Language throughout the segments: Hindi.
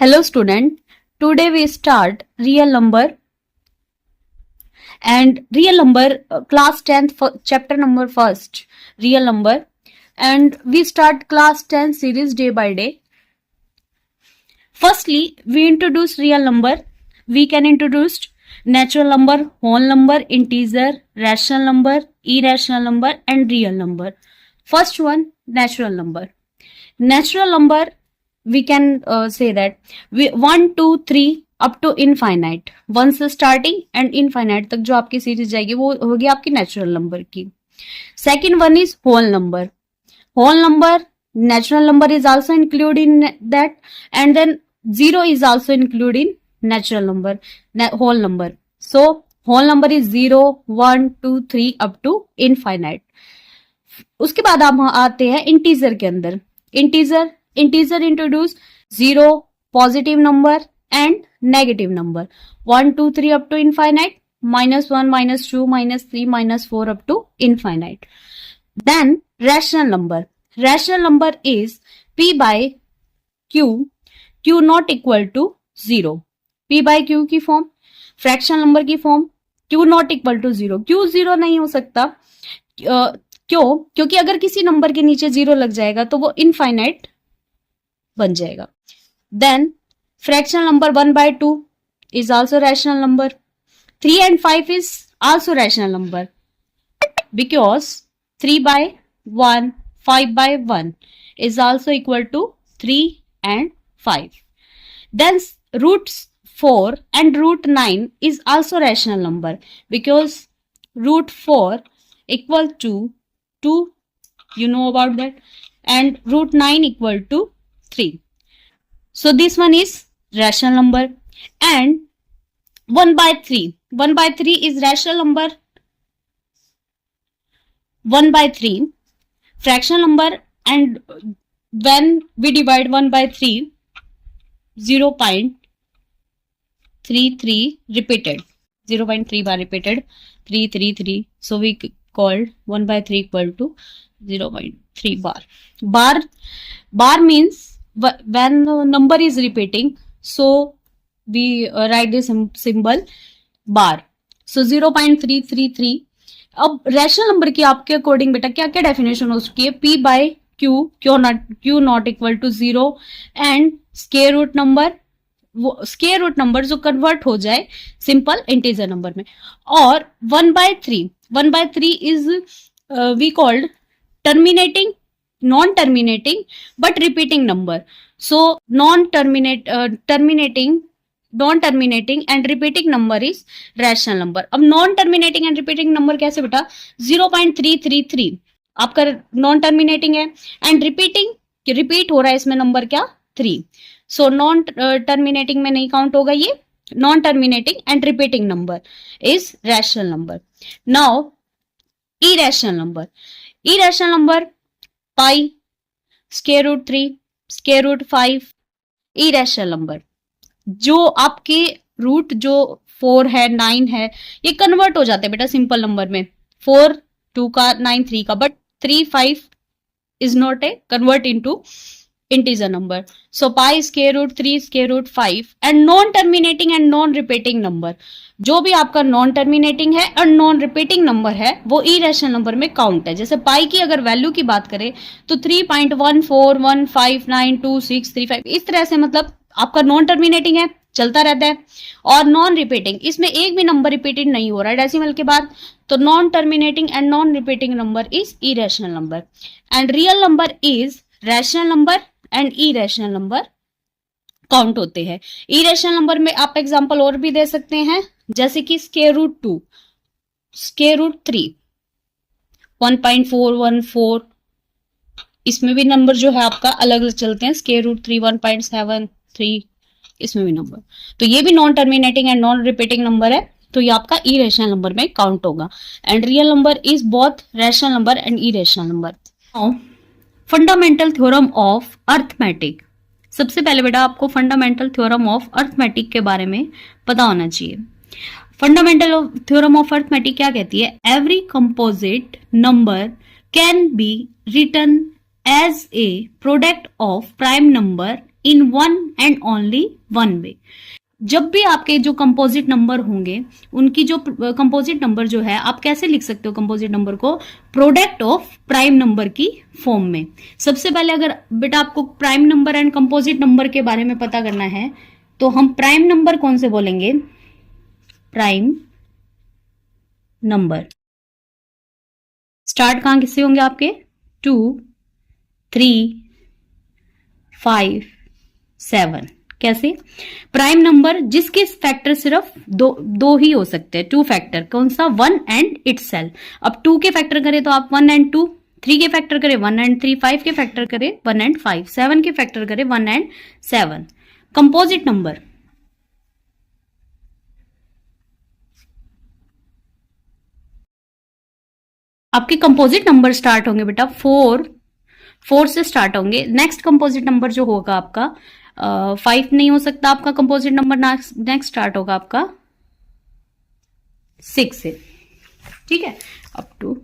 Hello student, today we start real number and real number class 10th chapter number first real number, and we start class 10 series day by day. Firstly, we introduce real number. We can introduce natural number, whole number, integer, rational number, irrational number and real number. First one, natural number. Natural number, we can say that 1, 2, 3 up to infinite, 1 से स्टार्टिंग एंड इनफाइनाइट तक जो आपकी सीरीज जाएगी वो होगी आपकी नेचुरल नंबर की. Second one is whole number. Whole number, natural number is also include in that and then zero is also include in natural number, whole number. So whole number is 0, 1, 2, 3 up to infinite. उसके बाद आप आते हैं इंटीजर के अंदर. Integer introduce 0, positive number and negative number, 1, 2, 3 up to infinite, -1, -2, -3, -4 up to infinite. Then rational number. Rational number is p by q, q not equal to 0. p by q की फॉर्म, फ्रैक्शन नंबर की form, q not equal to 0. q 0 नहीं हो सकता. क्यों? क्योंकि अगर किसी नंबर के नीचे 0 लग जाएगा तो वो इनफाइनाइट बन जाएगा. Then fractional number 1 by 2 is also rational number. 3 and 5 is also rational number because 3 by 1, 5 by 1 is also equal to 3 and 5. Then root 4 and root 9 is also rational number because root 4 equal to 2, you know about that, and root 9 equal to 3. So this one is rational number. And 1 by 3. 1 by 3 is rational number. 1 by 3 fractional number, and when we divide 1 by 3, 0.33 repeated. 0.3 bar repeated. 333. So we called 1 by 3 equal to 0.3 bar. Bar means when the number is repeating, so we write this symbol bar. So 0.333. अब रैशनल नंबर की आपके अकॉर्डिंग बेटा क्या क्या डेफिनेशन हो चुकी है? p by q not equal to 0 and square root number, वो स्क्वायर रूट नंबर जो कन्वर्ट हो जाए सिंपल इंटीजर नंबर में. और 1 by 3 is we called terminating, non-terminating but repeating number. So non-terminating and repeating number is rational number. अब non-terminating and repeating number कैसे बेटा? 0.333 आपका non-terminating है and repeat हो रहा है इसमें नंबर क्या? 3. So non-terminating में नहीं काउंट होगा ये. Non-terminating and repeating number is rational number. Now irrational number pi, square root 3, square root 5, irrational number. जो आपके रूट जो 4 है, 9 है, ये कन्वर्ट हो जाते हैं बेटा सिंपल नंबर में. 4 2 का, 9 3 का, but 3 5 is not a convert into integer number. So pi square root 3, square root 5 and non terminating and non repeating number. जो भी आपका नॉन टर्मिनेटिंग है और नॉन रिपीटिंग नंबर है वो इरेशनल नंबर में काउंट है. जैसे पाई की अगर वैल्यू की बात करें तो 3.141592635 इस तरह से, मतलब आपका नॉन टर्मिनेटिंग है, चलता रहता है. और नॉन रिपीटिंग, इसमें एक भी नंबर रिपीटेड नहीं हो रहा है डेसिमल के बाद, तो non terminating and non repeating number is irrational number. And real number is rational number and irrational number count होते हैं. इरेशनल नंबर में आप एग्जांपल और भी दे सकते हैं, जैसे कि स्क्वायर रूट 2, स्क्वायर रूट 3, 1.414, इसमें भी नंबर जो है आपका अलग अलग चलते हैं. स्क्वायर रूट 3, 1.73, इसमें भी नंबर. तो ये भी non terminating and non repeating number है, तो ये आपका इरेशनल नंबर में काउंट होगा. And real number is both rational number and irrational number. Fundamental theorem of arithmetic. सबसे पहले बेटा आपको फंडामेंटल थ्योरम ऑफ अर्थमेटिक के बारे में पता होना चाहिए. फंडामेंटल थ्योरम ऑफ अर्थमेटिक क्या कहती है? Every composite number can be written as a product of prime number in one and only one way. जब भी आपके जो कंपोजिट नंबर होंगे उनकी जो कंपोजिट नंबर जो है आप कैसे लिख सकते हो कंपोजिट नंबर को, प्रोडक्ट ऑफ प्राइम नंबर की फॉर्म में। सबसे पहले अगर बेटा आपको prime number and composite number के बारे में पता करना है तो हम प्राइम नंबर कौन से बोलेंगे, प्राइम नंबर स्टार्ट कहां किससे होंगे आपके, 2, 3, 5, 7। कैसे, प्राइम नंबर जिसके फैक्टर सिर्फ दो ही हो सकते हैं, 2 फैक्टर, कौन सा, 1 एंड इटसेल्फ। अब 2 के फैक्टर करें तो आप 1 एंड 2, 3 के फैक्टर करें 1 एंड 3, 5 के फैक्टर करें 1 एंड 5, 7 के फैक्टर करें 1 एंड 7। कंपोजिट नंबर आपके कंपोजिट नंबर स्टार्ट होंगे बेटा 4 से स्टार्ट होंगे। नेक्स्ट कंपोजिट नंबर जो होगा आपका 5 नहीं हो सकता, आपका कंपोजिट नंबर नेक्स्ट स्टार्ट होगा आपका 6 से, ठीक है। अप टू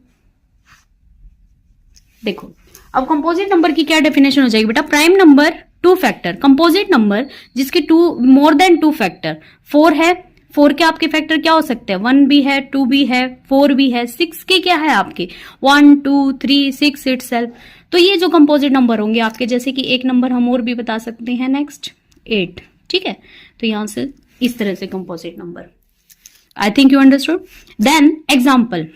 देखो, अब कंपोजिट नंबर की क्या डेफिनेशन हो जाएगी बेटा, prime number 2 factor, composite number जिसके 2 मोर देन 2 फैक्टर, 4 है, 4 के आपके फैक्टर क्या हो सकते हैं, 1 भी है, 2 भी है, 4 भी है, 6 के क्या है आपके 1, 2, 3, 6 इटसेल्फ। तो ये जो कंपोजिट नंबर होंगे आपके, जैसे कि एक नंबर हम और भी बता सकते हैं, नेक्स्ट 8, ठीक है। तो यहां से इस तरह से composite number, I think you understood. Then example,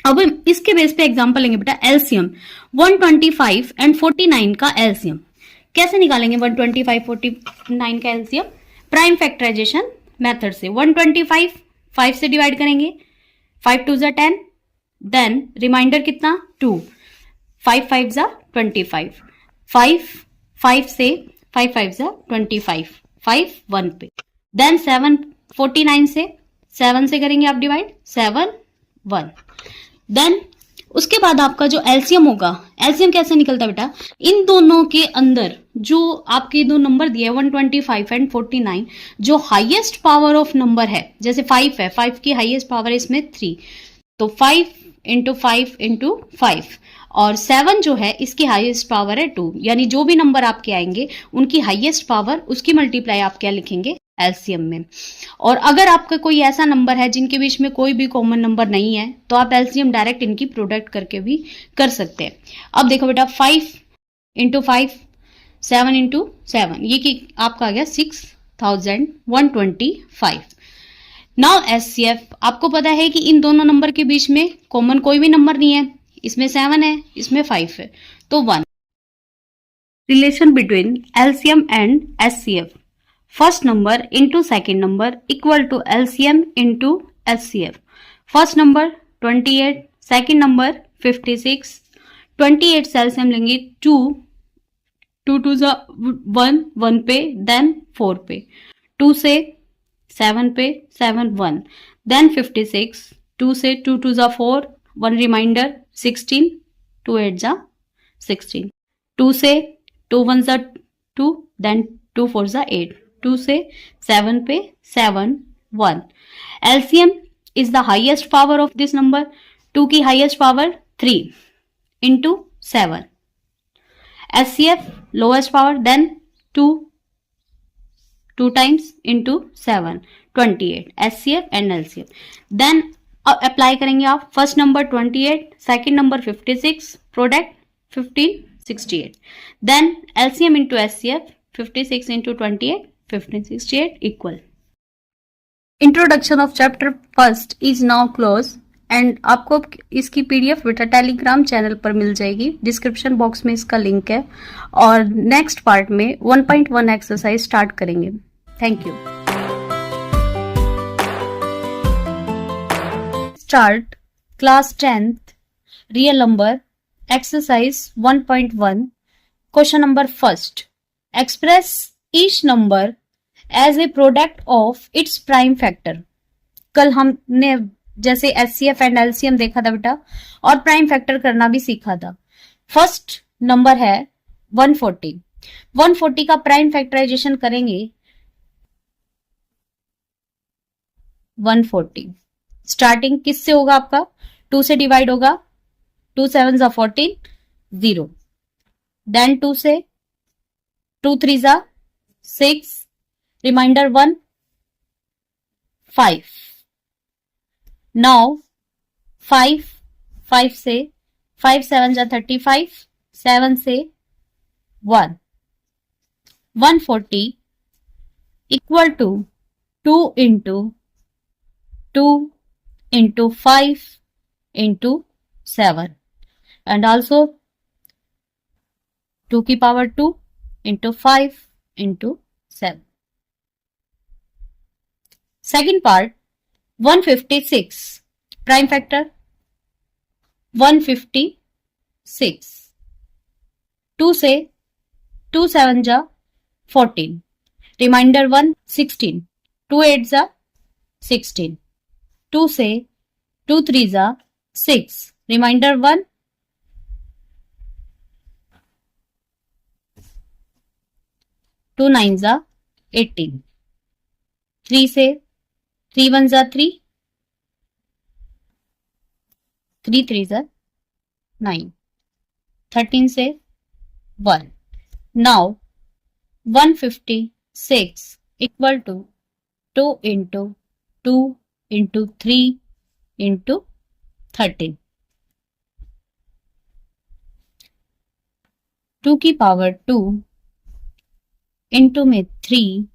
अब इसके बेस पे एग्जाम्पल लेंगे बेटा, एलसीएम 125 एंड 49 का एलसीएम कैसे निकालेंगे, 125 49 का एलसीएम प्राइम फैक्टराइजेशन मेथड से। 125 5 से डिवाइड करेंगे, 5 2 जा 10, देन रिमाइंडर कितना 2, 5 5 जा 25, 5 से 5 5 जा 25, 5 1 पे, देन 7 49 से 7 से करेंगे आप डिवाइड, 7 1, देन उसके बाद आपका जो एलसीएम होगा, एलसीएम कैसे निकलता है बेटा, इन दोनों के अंदर जो आपके दो नंबर दिए 125 एंड 49, जो हाईएस्ट पावर ऑफ नंबर है, जैसे 5 है, 5 की हाईएस्ट पावर है इसमें 3, तो 5 इंटू 5 इंटू 5, और 7 जो है इसकी हाईएस्ट पावर है 2, यानी जो भी नंबर आपके आएंगे उनकी हाईएस्ट पावर उसकी मल्टीप्लाई आप क्या लिखेंगे एलसीएम में। और अगर आपका कोई ऐसा नंबर है जिनके बीच में कोई भी कॉमन नंबर नहीं है तो आप एलसीएम डायरेक्ट इनकी प्रोडक्ट करके भी कर सकते हैं। अब देखो बेटा 5 इंटू 5, 7 इंटू 7, ये कि आपका आ गया 6125। नाउ एचसीएफ, आपको पता है कि इन दोनों नंबर के बीच में कॉमन कोई भी नंबर नहीं है, इसमें 7 है, इसमें 5 है, तो 1। Relation between LCM and HCF, first number into second number equal to LCM into HCF. First number 28, second number 56, 28 से एलसीएम लेंगे 2 2 जा 1 1 पे, देन 4 पे, 2 से 7 पे 7 1, देन 56, 2 से 2 जा 4, 1 रिमाइंडर 16, 2 8 जा 16, 2 से 2 1 जा 2, देन 2 4 जा 8, 2 से 7 पे 7 1। LCM is the highest power of this number, 2 की highest power 3 into 7, HCF lowest power, then 2 times into 7 28, HCF and LCM. Then apply करेंगे आप, first number 28, second number 56, product 15 68, then LCM into HCF 56 into 28 1568 equal. Introduction of chapter first is now closed and आपको इसकी पीडीएफ बेटा टेलीग्राम चैनल पर मिल जाएगी, डिस्क्रिप्शन बॉक्स में इसका लिंक है। और नेक्स्ट पार्ट में 1.1 एक्सरसाइज स्टार्ट करेंगे। Thank you. Start class 10th real number exercise 1.1 question number first, express each number as a product of its prime factor. कल हमने जैसे एचसीएफ एंड एलसीएम देखा था बेटा, और प्राइम फैक्टर करना भी सीखा था। फर्स्ट नंबर है 140, 140 का प्राइम फैक्टराइजेशन करेंगे 140, स्टार्टिंग किससे होगा आपका, 2 से डिवाइड होगा, 2 7 14 0, देन 2 से 2 3 जा 6, remainder 1, 5. Now 5 से 5 7 जा 35, 7 से 1, 140 equal to 2 into 5 into 7, and also 2 की power 2 into 5 into 7. Second part, 156. Prime factor 156. 2 से 2 7 जा 14. Remainder 1, 16. 2 8 जा 16. 2 से 2 3 जा 6. Remainder 1. 2 9 जा 18. 3 से 3 1 जा 3. 3 3 जा 9. 13 से 1. Now 156 equal to 2 into 2 into 3 into 13. 2 की पावर 2 into में 3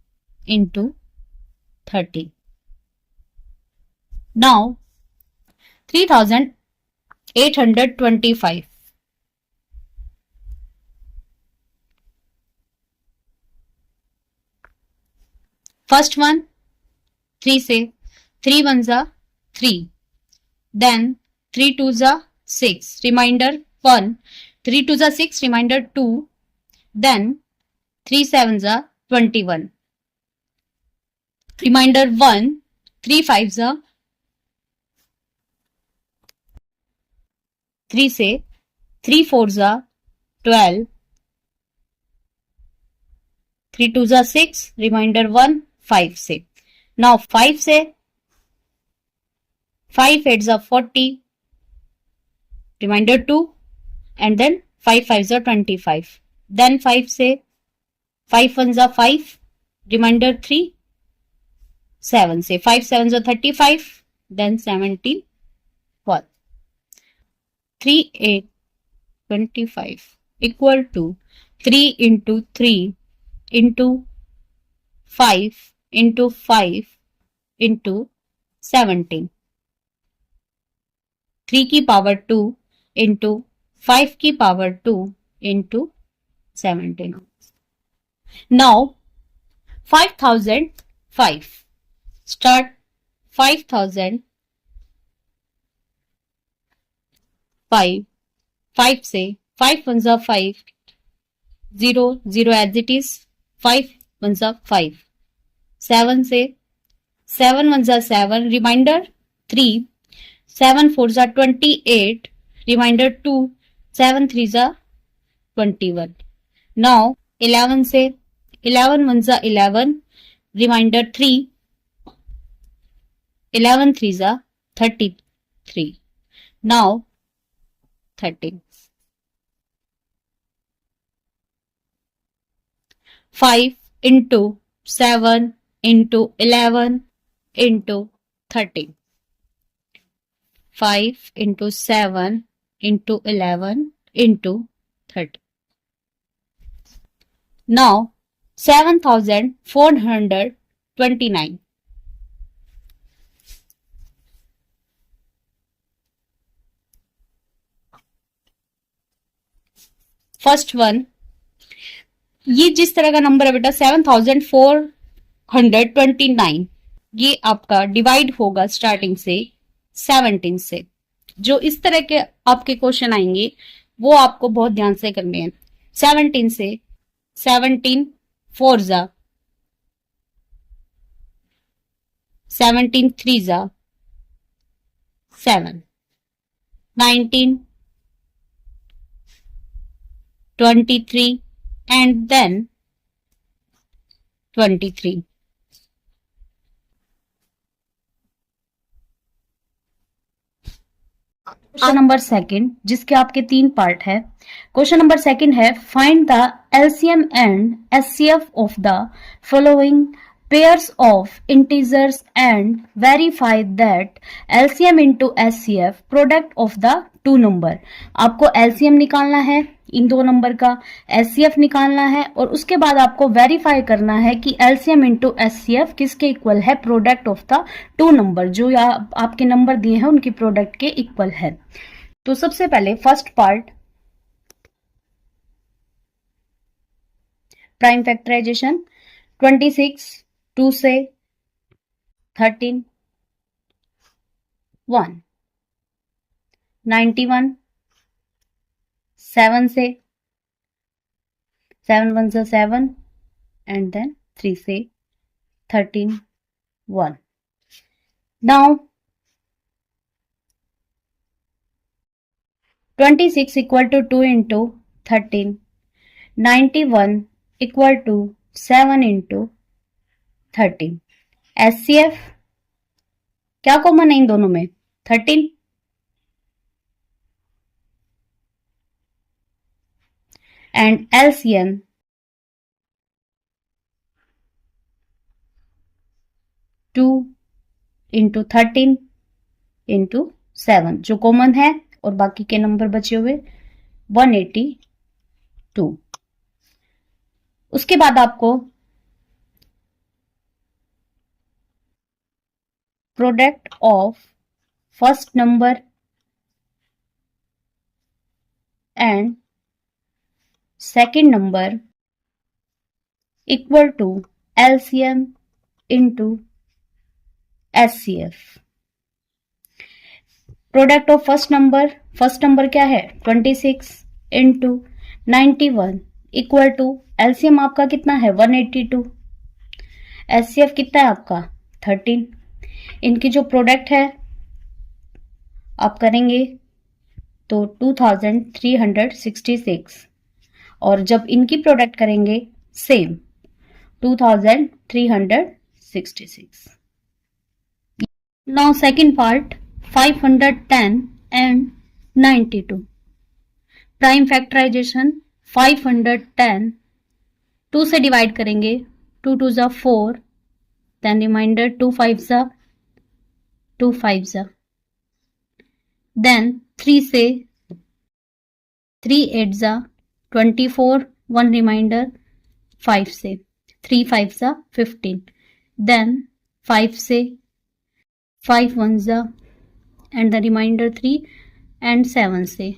into 30. Now 3825. First one 3 से 3 1 जा 3. Then 3 2 जा 6. Remainder 1. 3 2 जा 6. Remainder 2. Then 3 7 जा 21. Remainder 1. 3 5 जा 3 से 3 4 जा 12. 3 2 जा 6. Remainder 1. 5 से. Now 5 से 5 8 जा 40. Remainder 2. And then 5 5 जा 25. Then 5 से 5 1 जा 5. Remainder 3. 7 से 5 7 जा 35. Then 17 1. 3 8 25 equal to 3 into 3 into 5 into 5 into 17. 3 की पावर 2 into 5 की पावर 2 into 17. Now 5005. Start 5005. 5 से 5 1 जा 5. 0 0 as it is. 5 1 जा 5. 7 से 7 1 जा 7. Remainder 3. 7 4 जा 28. Remainder 2. 7 3 जा 21. Now 11 से 11 1 जा 11. Remainder 3. 11 3 जा 33. Now 13. 5 into 7 into 11 into 13. 5 into 7 into 11 into 30. Now 7429. First one, ये जिस तरह का नंबर है बेटा 7429, ये आपका डिवाइड होगा स्टार्टिंग से 17 से. जो इस तरह के आपके क्वेश्चन आएंगे वो आपको बहुत ध्यान से करने हैं. 17 से 17 4 जा 17 3 जा 7. 19 23 and then 23. Question number second, जिसके आपके 3 पार्ट है। क्वेश्चन नंबर सेकंड है, find the LCM and HCF of the following pairs of integers and verify that LCM into HCF product of the two number। आपको LCM निकालना है इन दो नंबर का, HCF निकालना है और उसके बाद आपको वेरीफाई करना है कि LCM into HCF किसके इक्वल है, product of the two number, जो आपके नंबर दिए हैं उनकी प्रोडक्ट के इक्वल है। तो सबसे पहले फर्स्ट पार्ट, प्राइम फैक्टराइजेशन। 26 2 से 13 1, 91 7 से 7 1 से 7 एंड देन 3 से 13 1। Now 26 equal to 2 into 13, 91 equal to 7 into 13। HCF क्या कॉमन है इन दोनों में, 13। एंड एलसीएम 2 इंटू 13 इंटू 7, जो कॉमन है, और बाकी के नंबर बचे हुए 182। उसके बाद आपको product of first number and second number equal to LCM into HCF. Product of first number क्या है, 26 इंटू 91 इक्वल टू एलसीएम आपका कितना है, 182। एचसीएफ कितना है आपका, 13। इनकी जो प्रोडक्ट है आप करेंगे तो 2366, और जब इनकी प्रोडक्ट करेंगे same 2366। Now second part, 510 and 92। Prime factorisation. 510 2 से डिवाइड करेंगे, 2 2 जा 4, देन रिमाइंडर 2 5 जा 2 5 जा, देन 3 से 3 8 जा 24, 1 रिमाइंडर 5 से 3 5 जा 15, देन 5 से 5 1 जा एंड द रिमाइंडर 3 एंड 7 से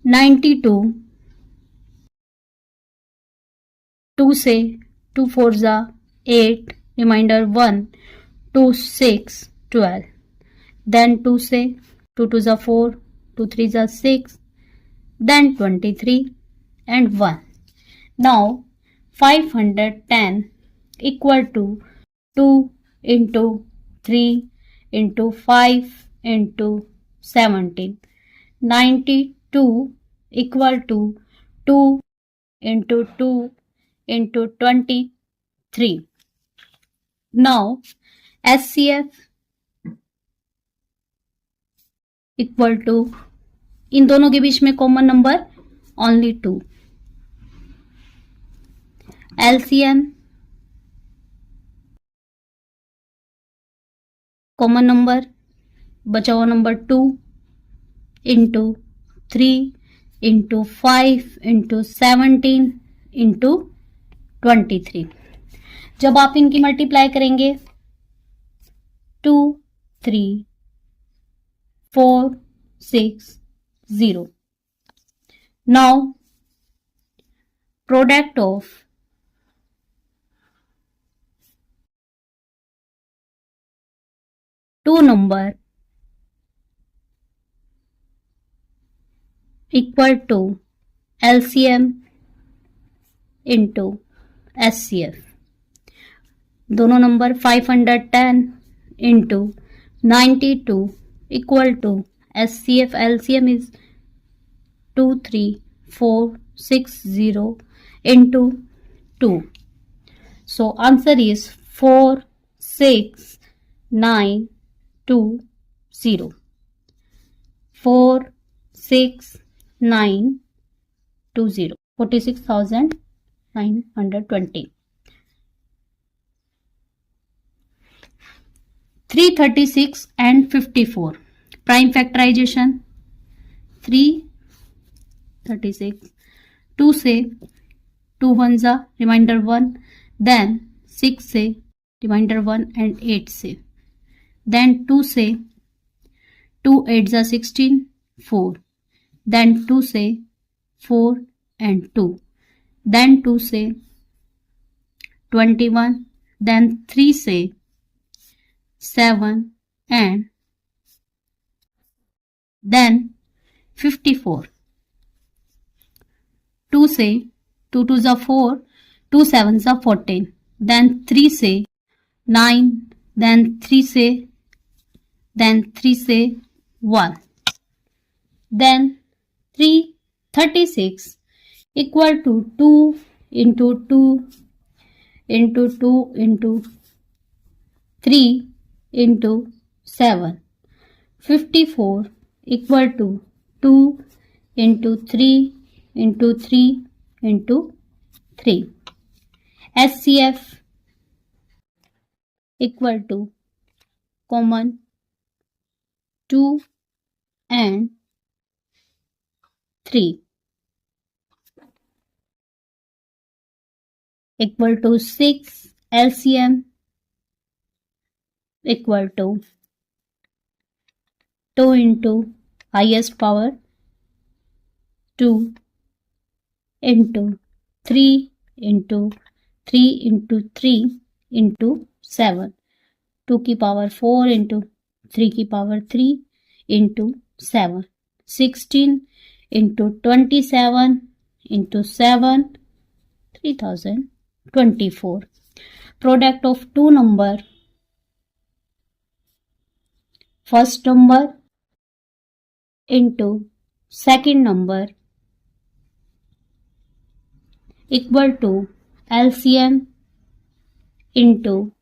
92, 2 से 2 4 जा 8, रिमाइंडर 1 2 6 12, देन 2 से 2 2 जा 4, 2 3 जा 6, then 23 and 1. Now 510 equal to 2 into 3 into 5 into 17. 92 equal to 2 into 2 into 23. Now HCF equal to, इन दोनों के बीच में common number only 2। LCM common number बचा हुआ number 2 into 3 into 5 into 17 into 23। जब आप इनकी मल्टीप्लाई करेंगे 2 3 4 6 0। Now product of two number equal to LCM into HCF। दोनों number 510 into 92 equal to HCF LCM is 23460 into 2. So answer is 4692 0. 4 6 9 2 0. 46,920. 336 and 54. Prime factorization. 336. 2 से 2 1 जा रिमाइंडर 1, देन 6 से रिमाइंडर 1 एंड 8 से, देन 2 से 2 8 जा 16 4, देन 2 से 4 एंड 2, देन 2 से 21, देन 3 से 7 एंड देन 54. 2 से 2 2 जा 4, 2 7 जा 14, देन 3 से 9, देन 3 से 1, then 336 equal to 2 into 2 into 2 into 3 into 7. 54 equal to 2 into 3 into 3 into 3. SCF equal to common 2 and 3 equal to 6. LCM equal to 2 into highest power 2 into 3 into 3 into 3 into 7. 2 की पावर 4 into 3 की power 3 into 7. 16 into 27 into 7, 3024. Product of two number. First number into second number equal to LCM into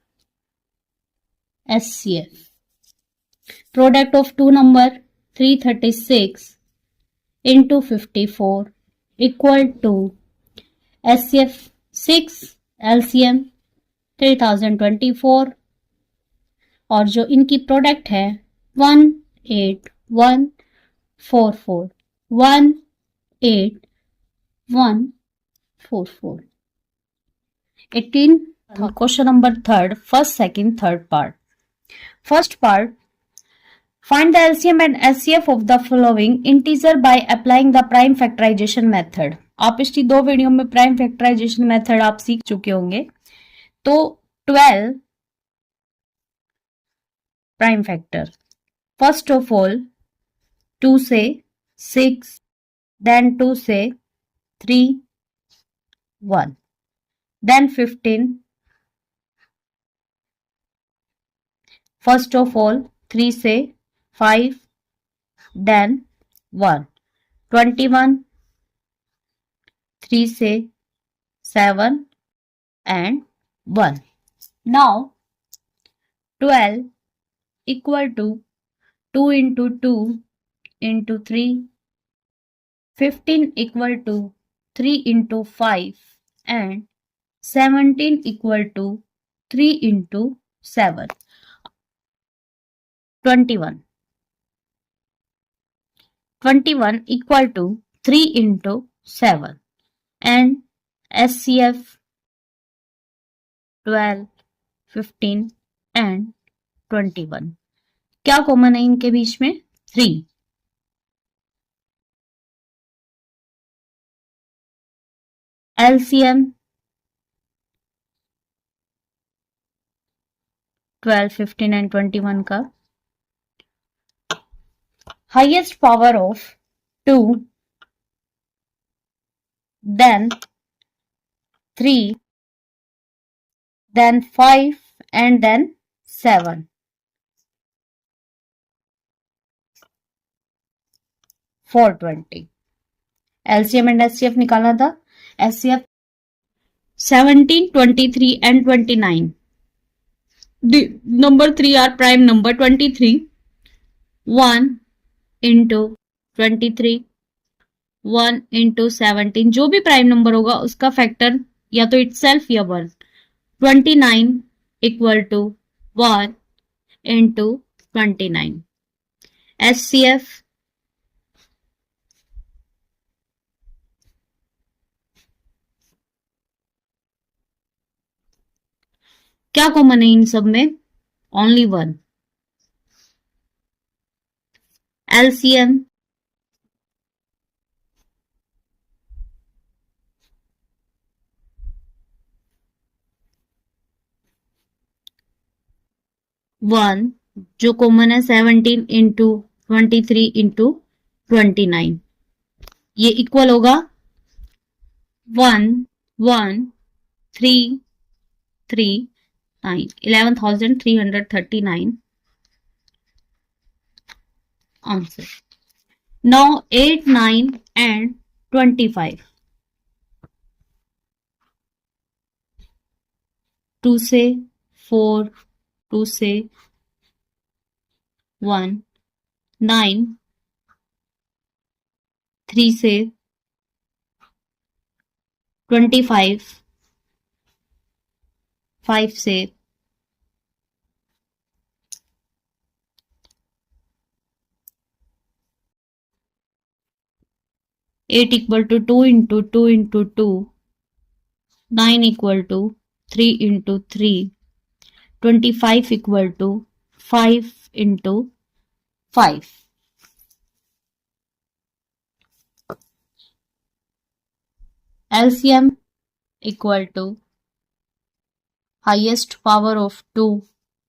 SCF. Product of two number 336 into 54 equal to SCF 6, LCM 3024, और जो इनकी प्रोडक्ट है 18144 18144. 18. Question number 3rd, first, second, third part. First part, find the LCM and SCF of the following integer by applying the prime factorization method. आप पिछली 2 वीडियो में प्राइम फैक्टराइजेशन मेथड आप सीख चुके होंगे. तो 12 prime factor. First of all 2 से 6, देन 2 से 3 1, देन 15. फर्स्ट ऑफ ऑल 3 से 5, then 1. 21, 3 से 7 and 1. Now 12 equal to 2 into 2 into 3. 15 equal to 3 into 5 and 17 equal to 3 into 7. 21 equal to 3 into 7 and SCF 12, 15 and 21. क्या कॉमन है इनके बीच में? 3. LCM 12, 15 and 21 का highest power of 2, then 3, then 5 and then 7. 420. LCM and SCF निकालना था. SCF 17, 23 and 29. The number 3 are prime number. 23 1 into 23, 1 into 17, जो भी प्राइम नंबर होगा उसका फैक्टर या तो इटसेल्फ या 1। 29 इक्वल टू 1 इंटू 29। HCF क्या कॉमन है इन सब में? ओनली 1। LCM 1, जो कॉमन है 17 इंटू 23 इंटू 29, ये इक्वल होगा 1 1 3 3 9, 11,339 आंसर। नाउ 8 9 एंड 25, 2 से 4, 2 से 1, 9, 3 से 25, 5 से 8 equal to 2 into 2 into 2, 9 equal to 3 into 3, 25 equal to 5 into 5। LCM equal to highest power of 2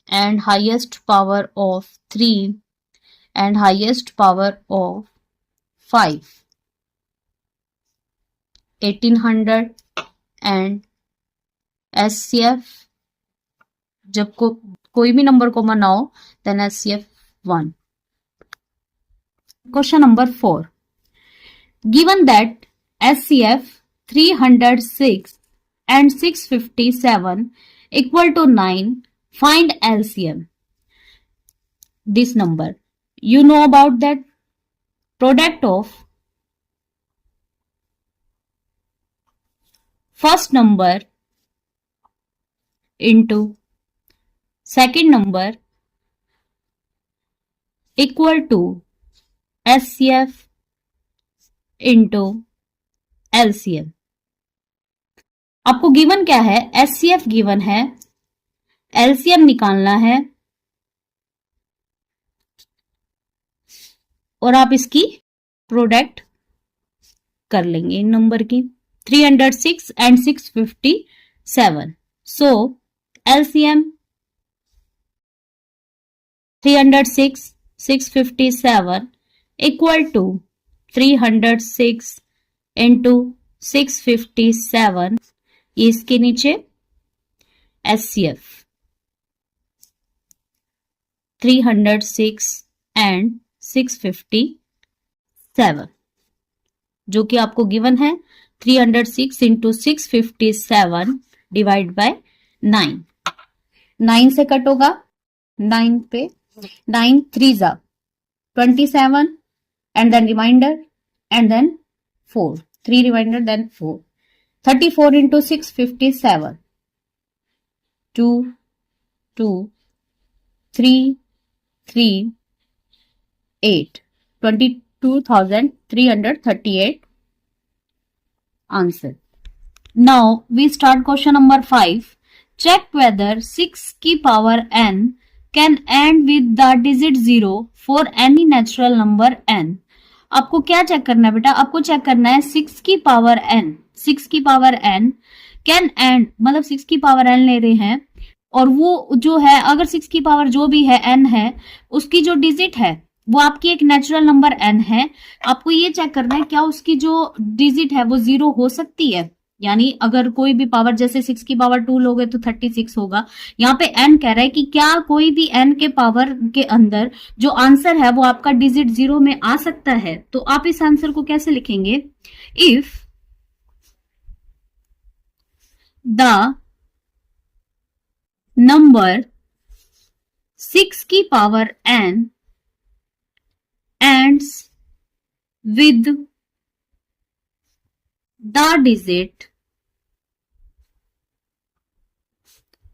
and highest power of 3 and highest power of 5, 1800 and SCF जब कोई भी नंबर को मनाओ then SCF 1। Question number 4. Given that SCF 306 and 657 equal to 9, find LCM. This number. You know about that product of first number into second number equal to SCF into LCM। आपको गिवन क्या है? SCF गिवन है, LCM निकालना है और आप इसकी प्रोडक्ट कर लेंगे इन नंबर की। 306 and 657, so LCM 306 657 equal to 306 into 657, इसके नीचे SCF 306 एंड 657, जो कि आपको गिवन है 306 इंटू 657 डिवाइड बाय 9। 9 से कट होगा, 9 पे 9 3 जा 27 and then remainder and then 4, 3 remainder then 4, 34 into 657, 2 2 3 3 8, 22,338 answer. Now we start question number 5. Check whether 6 की power n can end with the digit 0 for any natural number n. आपको क्या चेक करना है बेटा? आपको चेक करना है 6 की पावर n, 6 की पावर n कैन एंड, मतलब 6 की पावर n ले रहे हैं और वो जो है अगर 6 की पावर जो भी है n है उसकी जो डिजिट है वो आपकी एक नेचुरल नंबर n है। आपको ये चेक करना है क्या उसकी जो डिजिट है वो 0 हो सकती है, यानी अगर कोई भी पावर जैसे 6 की पावर 2 लोगे तो 36 होगा। यहाँ पे n कह रहा है कि क्या कोई भी n के पावर के अंदर जो आंसर है वो आपका डिजिट 0 में आ सकता है। तो आप इस आंसर को कैसे लिखेंगे? इफ द नंबर 6 की power n ends with the digit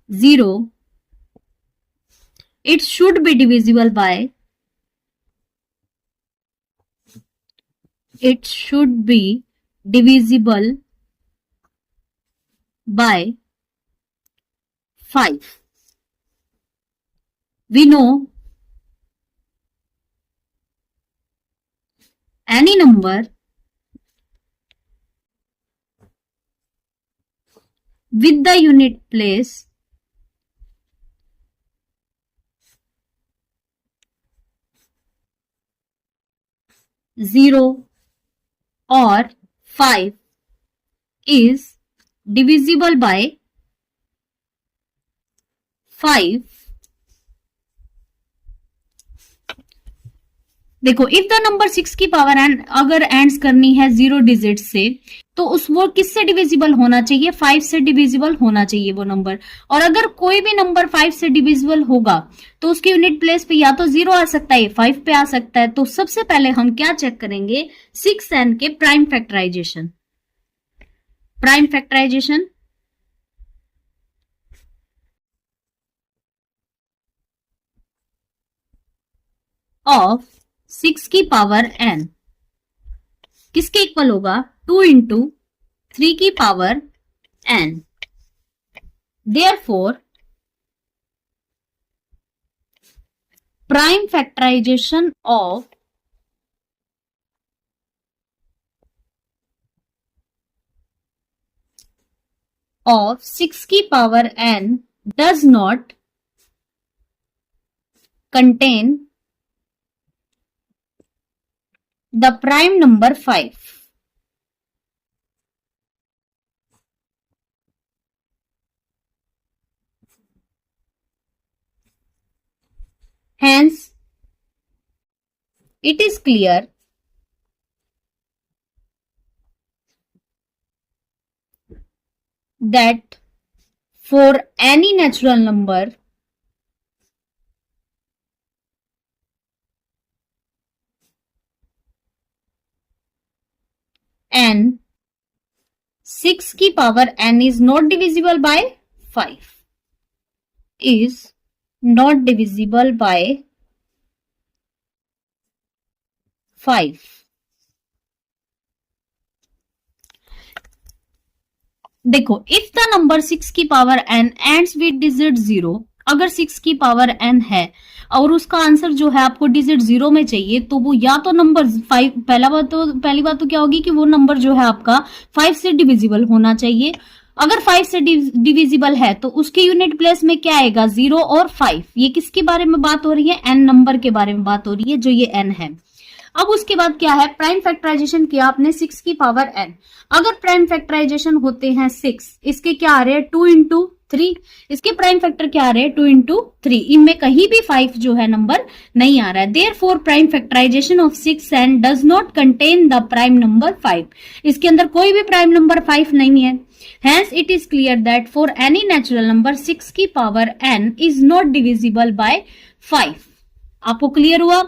0, it should be divisible by 5. We know any number with the unit place zero or 5 is divisible by 5. देखो, इफ द नंबर 6 की पावर एंड अगर एंड्स करनी है 0 डिजिट से, तो उस वो किससे डिविजिबल होना चाहिए? 5 से डिविजिबल होना चाहिए वो नंबर। और अगर कोई भी नंबर 5 से डिविजिबल होगा तो उसके यूनिट प्लेस पे या तो 0 आ सकता है, 5 पे आ सकता है। तो सबसे पहले हम क्या चेक करेंगे? 6n के prime factorisation. Prime factorisation of 6 की पावर n किसके इक्वल होगा? 2 इंटू 3 की power n। Therefore, prime factorization of 6 की power n does not contain the prime number 5. Hence, it is clear that for any natural number n, 6 की power n is not divisible by 5. Is not divisible by 5. देखो, इफ द नंबर 6 की power n ends with digit 0, अगर 6 की पावर n है और उसका आंसर जो है आपको डिजिट 0 में चाहिए, तो वो या तो नंबर 5, पहली बात तो क्या होगी कि वो नंबर जो है आपका 5 से डिविजिबल होना चाहिए। अगर 5 से डिविजिबल है तो उसके यूनिट प्लेस में क्या आएगा? 0 और 5। ये किसके बारे में बात हो रही है? n नंबर के बारे में बात हो रही है, जो ये n है। अब उसके बाद क्या है? प्राइम फैक्टराइजेशन किया आपने 6 की पावर n। अगर प्राइम फैक्टराइजेशन होते हैं 6, इसके क्या आ रहे हैं? 2 इंटू 3। इसके प्राइम फैक्टर क्या आ रहे हैं? 2 इंटू 3। इनमें कहीं भी 5 जो है नंबर नहीं आ रहा है। Therefore prime factorisation of 6n does not contain the prime number 5। इसके अंदर कोई भी प्राइम नंबर 5 नहीं है। Hence, it is clear that for any natural number 6 की power n is not divisible by 5. आपको क्लियर हुआ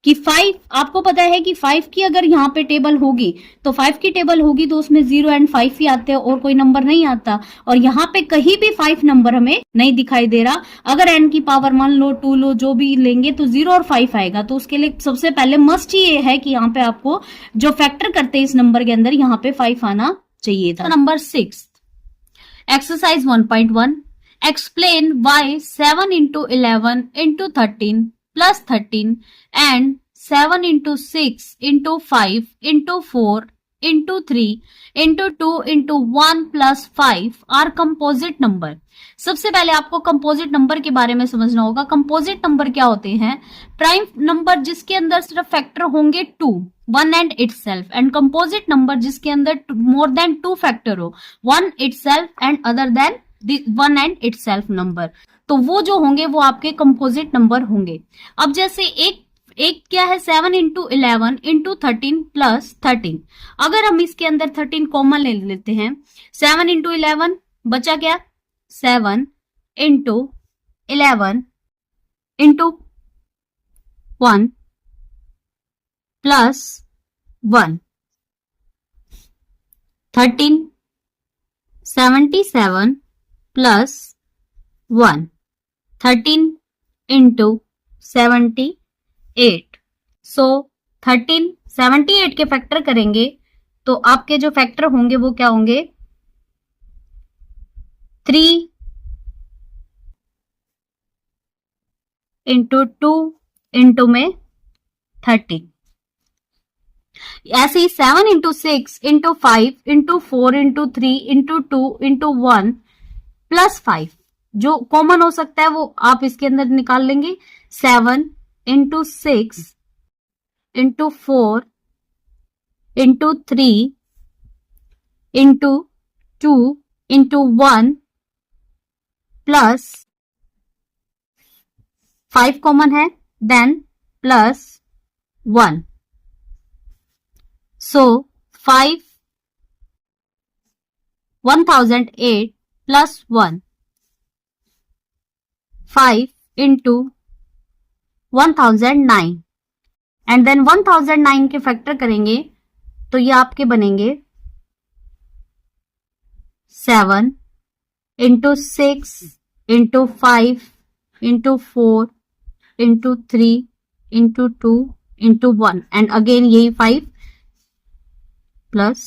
कि 5, आपको पता है कि 5 की अगर यहाँ पे टेबल होगी तो 5 की टेबल होगी तो उसमें 0 एंड 5 ही आते हैं और कोई नंबर नहीं आता। और यहाँ पे कहीं भी 5 नंबर हमें नहीं दिखाई दे रहा। अगर n की पावर 1 लो, 2 लो, जो भी लेंगे तो 0 और 5 आएगा। तो उसके लिए सबसे पहले मस्ट ही ये है कि यहाँ पे आपको जो फैक्टर करते हैं इस नंबर के अंदर, यहाँ पे 5 आना चाहिए था। Number 6, exercise 1.1, explain why 7 into 11 into 13 plus 13 and 7 into 6 into 5 into 4 into 3 into 2 into 1 plus 5 are composite number। सबसे पहले आपको कंपोजिट नंबर के बारे में समझना होगा। कंपोजिट नंबर क्या होते हैं? प्राइम नंबर जिसके अंदर सिर्फ फैक्टर होंगे 2, 1 and itself, and composite number जिसके अंदर मोर देन 2 फैक्टर हो, 1 itself and other than 1 and itself number. तो वो जो होंगे वो आपके कंपोजिट नंबर होंगे। अब जैसे एक क्या है? 7 इंटू 11 इंटू 13 प्लस 13। अगर हम इसके अंदर 13 कॉमन ले लेते हैं, 7 इंटू 11 बचा क्या? 7 into 11 into 1 plus 1, 1377 plus 1, 13 into 78। सो 1378 के फैक्टर करेंगे तो आपके जो फैक्टर होंगे वो क्या होंगे, 3 इंटू 2 इंटू में 30। ऐसे ही 7 into 6 into 5 into 4 into 3 into 2 into 1 plus 5, जो कॉमन हो सकता है वो आप इसके अंदर निकाल लेंगे। 7 into 6 into 4 into 3 into 2 into 1 plus 5 common है, then plus 1। So 1008 plus 1, 5 into 1009 and then 1009 के फैक्टर करेंगे तो ये आपके बनेंगे 7 into 6 into 5 into 4 into 3 into 2 into 1 and again यही 5 प्लस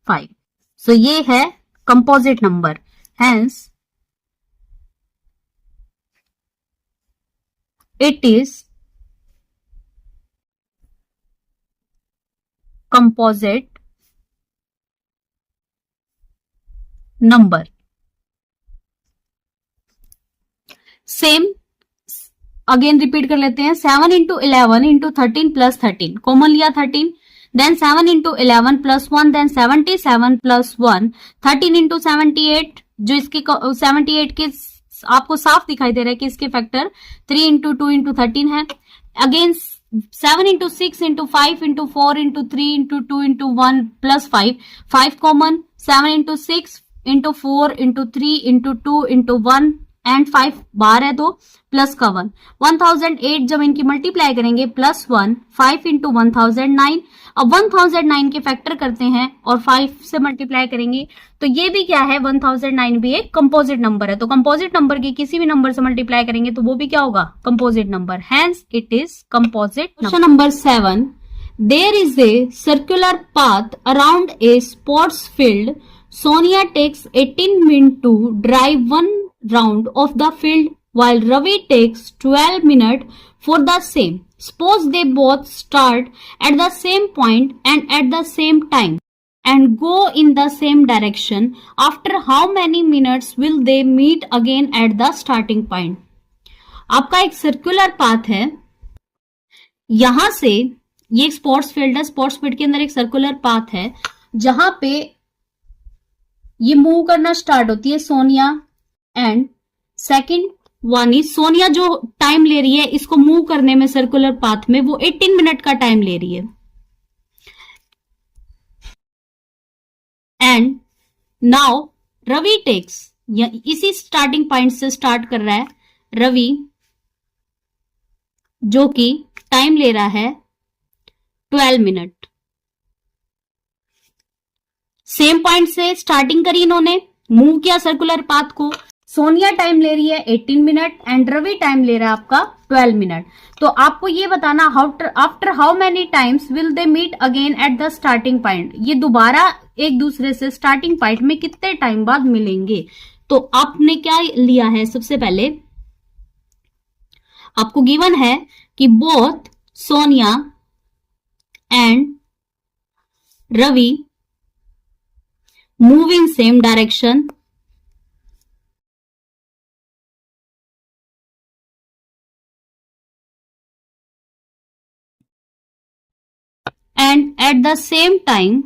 5। सो ये है composite number, hence it is composite number. Same again repeat कर लेते हैं। 7 इंटू 11 इंटू 13 प्लस 13, कॉमन लिया 13, then 7 into 11 plus 1, then 77 plus 1, 13 into 78, जो इसके 78 के आपको साफ दिखाई दे रहा है कि इसके फैक्टर 3 into 2 into 13 है। Again 7 into 6 into 5 into 4 into 3 into 2 into 1 plus 5, 5 common, 7 into 6 into 4 into 3 into 2 into 1 and 5 बाहर है तो प्लस का 1। 1008 जब इनकी मल्टीप्लाई करेंगे प्लस 1, 5 इंटू 1009। अब 1009 के फैक्टर करते हैं और 5 से मल्टीप्लाई करेंगे तो ये भी क्या है, 1009 भी एक कंपोजिट नंबर है। तो कंपोजिट नंबर के किसी भी नंबर से मल्टीप्लाई करेंगे तो वो भी क्या होगा, composite number, hence it is composite. Question number 7, there is a circular path around a sports field, Sonia takes 18 minutes to drive 1 round of the field while Ravi takes 12 minutes for the same. Suppose they both start at the same point and at the same time and go in the same direction. After how many minutes will they meet again at the starting point? आपका एक सर्कुलर पाथ है, यहां से ये एक स्पोर्ट्स फील्ड है, स्पोर्ट्स फील्ड के अंदर एक सर्कुलर पाथ है जहां पे ये मूव करना स्टार्ट होती है Sonia and second one is, Sonia जो टाइम ले रही है इसको मूव करने में सर्कुलर पाथ में, वो 18 मिनट का टाइम ले रही है। एंड नाउ रवि टेक्स, इसी स्टार्टिंग पॉइंट से स्टार्ट कर रहा है रवि, जो कि टाइम ले रहा है 12 मिनट। सेम पॉइंट से स्टार्टिंग करी इन्होंने, मूव किया सर्कुलर पाथ को। सोनिया टाइम ले रही है 18 मिनट एंड रवि टाइम ले रहा है आपका 12 मिनट। तो आपको ये बताना after how many times will they meet again at the starting point, ये दोबारा एक दूसरे से स्टार्टिंग पॉइंट में कितने टाइम बाद मिलेंगे। तो आपने क्या लिया है, सबसे पहले आपको गिवन है कि both Sonia and Ravi move in same direction and at the same time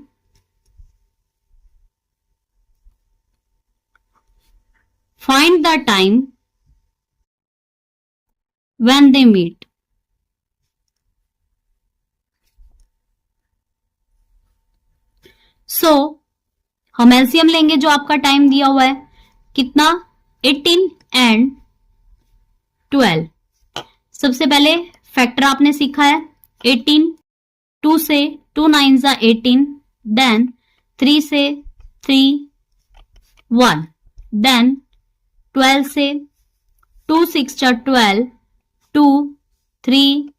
find the time when they meet। so हम एलसीएम लेंगे जो आपका टाइम दिया हुआ है, कितना, 18 एंड 12। सबसे पहले फैक्टर आपने सीखा है 18 2 से 2 9 जा 18, देन 3 से 3 1, देन 12 से 2 6 जा 12, 2 3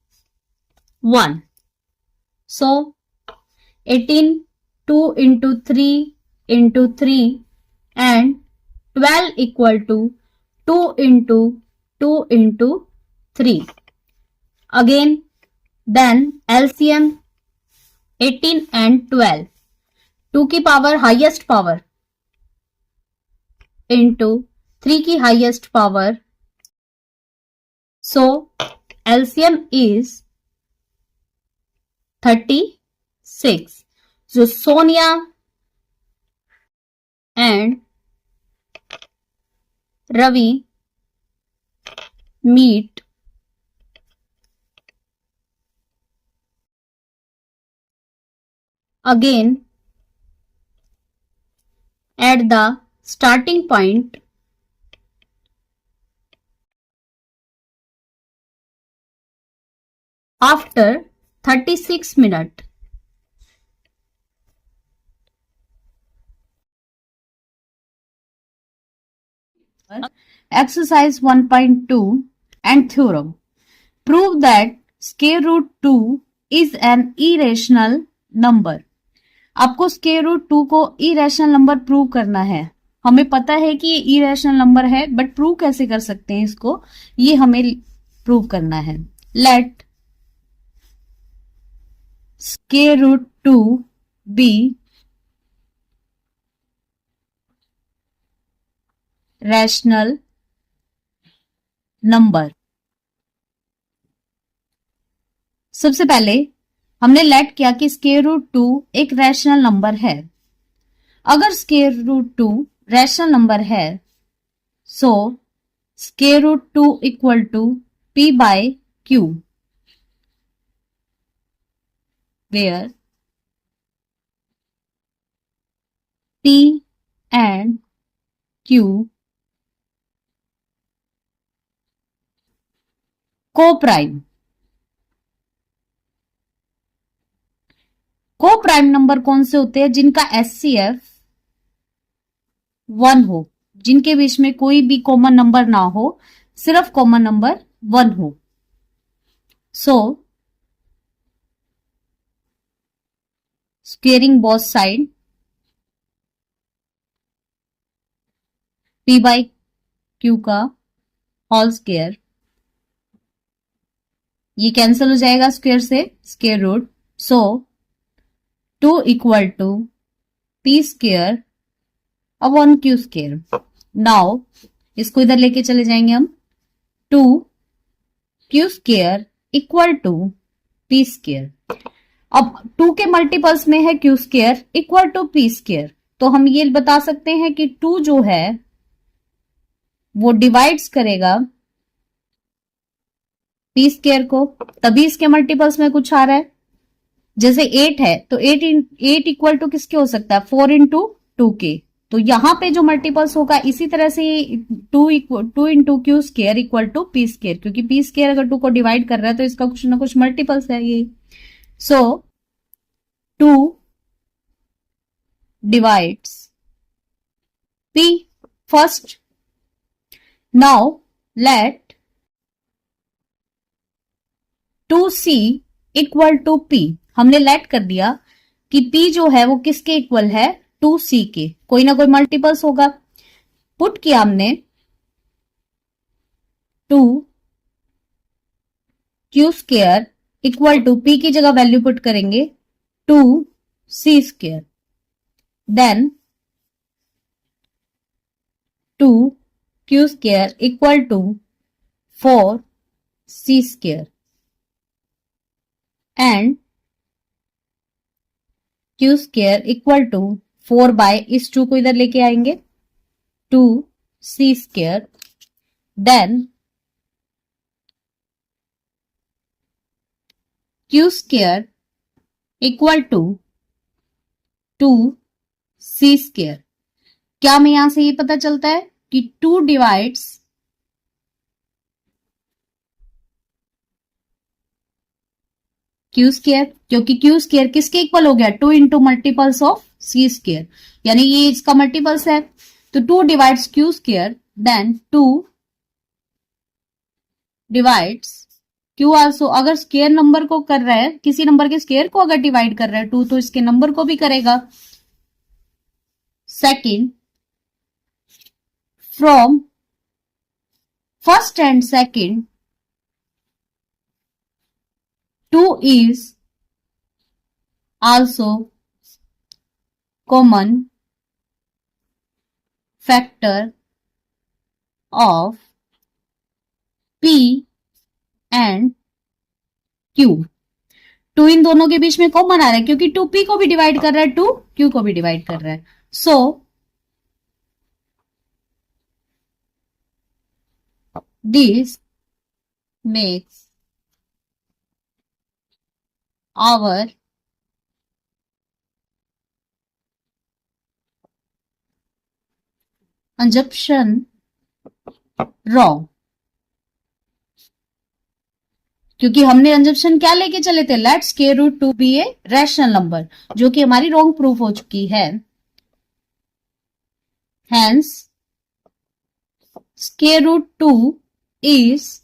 1. So 18 2 into 3 into 3 and 12 equal to 2 into 2 into 3. Again, then LCM 18 and 12. 2 की पावर हाईएस्ट पावर into 3 की highest power. So LCM is 36. So Sonia and Ravi meet again at the starting point after 36 minutes. Exercise 1.2 and theorem. Prove that square root 2 is an irrational number. आपको स्क्वायर रूट 2 को इरेशनल नंबर प्रूव करना है. हमें पता है कि ये इरेशनल नंबर है, बट प्रूव कैसे कर सकते हैं इसको, ये हमें प्रूव करना है. Let square root 2 be rational number. सबसे पहले हमने लेट किया कि स्क्वायर रूट 2 एक रैशनल नंबर है. अगर स्क्वायर रूट 2 रैशनल नंबर है, so square root 2 equal to p by q, where p and q coprime. Coprime number कौन से होते हैं? जिनका SCF 1 हो, जिनके बीच में कोई भी कॉमन नंबर ना हो, सिर्फ कॉमन नंबर 1 हो. So squaring both side, p by q का होल स्क्वायर, ये कैंसिल हो जाएगा स्क्वायर से, square root. So 2 equal to p square upon q square. Now इसको इधर लेके चले जाएंगे हम. 2 q square equal to p square. अब 2 के मल्टीपल्स में है q square equal to p square, तो हम ये बता सकते हैं कि 2 जो है वो डिवाइड्स करेगा p स्क्वायर को, तभी इसके मल्टीपल्स में कुछ आ रहा है. जैसे 8 है तो 8 इक्वल टू किसके हो सकता है? 4 इंटू 2 के. तो यहां पे जो मल्टीपल्स होगा, इसी तरह से 2 into q square equal to p square, क्योंकि पी स्क्वायर अगर 2 को डिवाइड कर रहा है तो इसका कुछ ना कुछ मल्टीपल्स है ये. So 2 divides p first. Now let 2c equal to p. हमने लेट कर दिया कि p जो है वो किसके इक्वल है? 2c के. कोई ना कोई मल्टीपल्स होगा. पुट किया हमने 2 q square equal to p की जगह वैल्यू पुट करेंगे 2 c square, then 2 q square equal to 4 c square and q square equal to 4 by, इस 2 को इधर लेके आएंगे, 2 c square, then q square equal to 2 c square. क्या हमें यहां से ये पता चलता है कि 2 डिवाइड्स क्यू स्केयर, क्योंकि क्यू स्केयर किसके इक्वल हो गया, 2 इंटू मल्टीपल्स ऑफ सी स्केयर, यानी ये इसका मल्टीपल्स है, तो 2 divides q square, then 2 divides q also. अगर स्केयर नंबर को कर रहा है, किसी नंबर के स्केयर को अगर डिवाइड कर रहा है 2, तो इसके नंबर को भी करेगा। Second, from first and second 2 is also common factor of P and Q। 2 इन दोनों के बीच में कॉमन आ रहा है, क्योंकि 2 P को भी डिवाइड कर रहा है, 2 Q को भी डिवाइड कर रहा है। So this makes our assumption wrong, क्योंकि हमने assumption क्या लेके चले थे, let square root 2 be a rational number, जो कि हमारी रॉन्ग प्रूफ हो चुकी है। Hence square root 2 is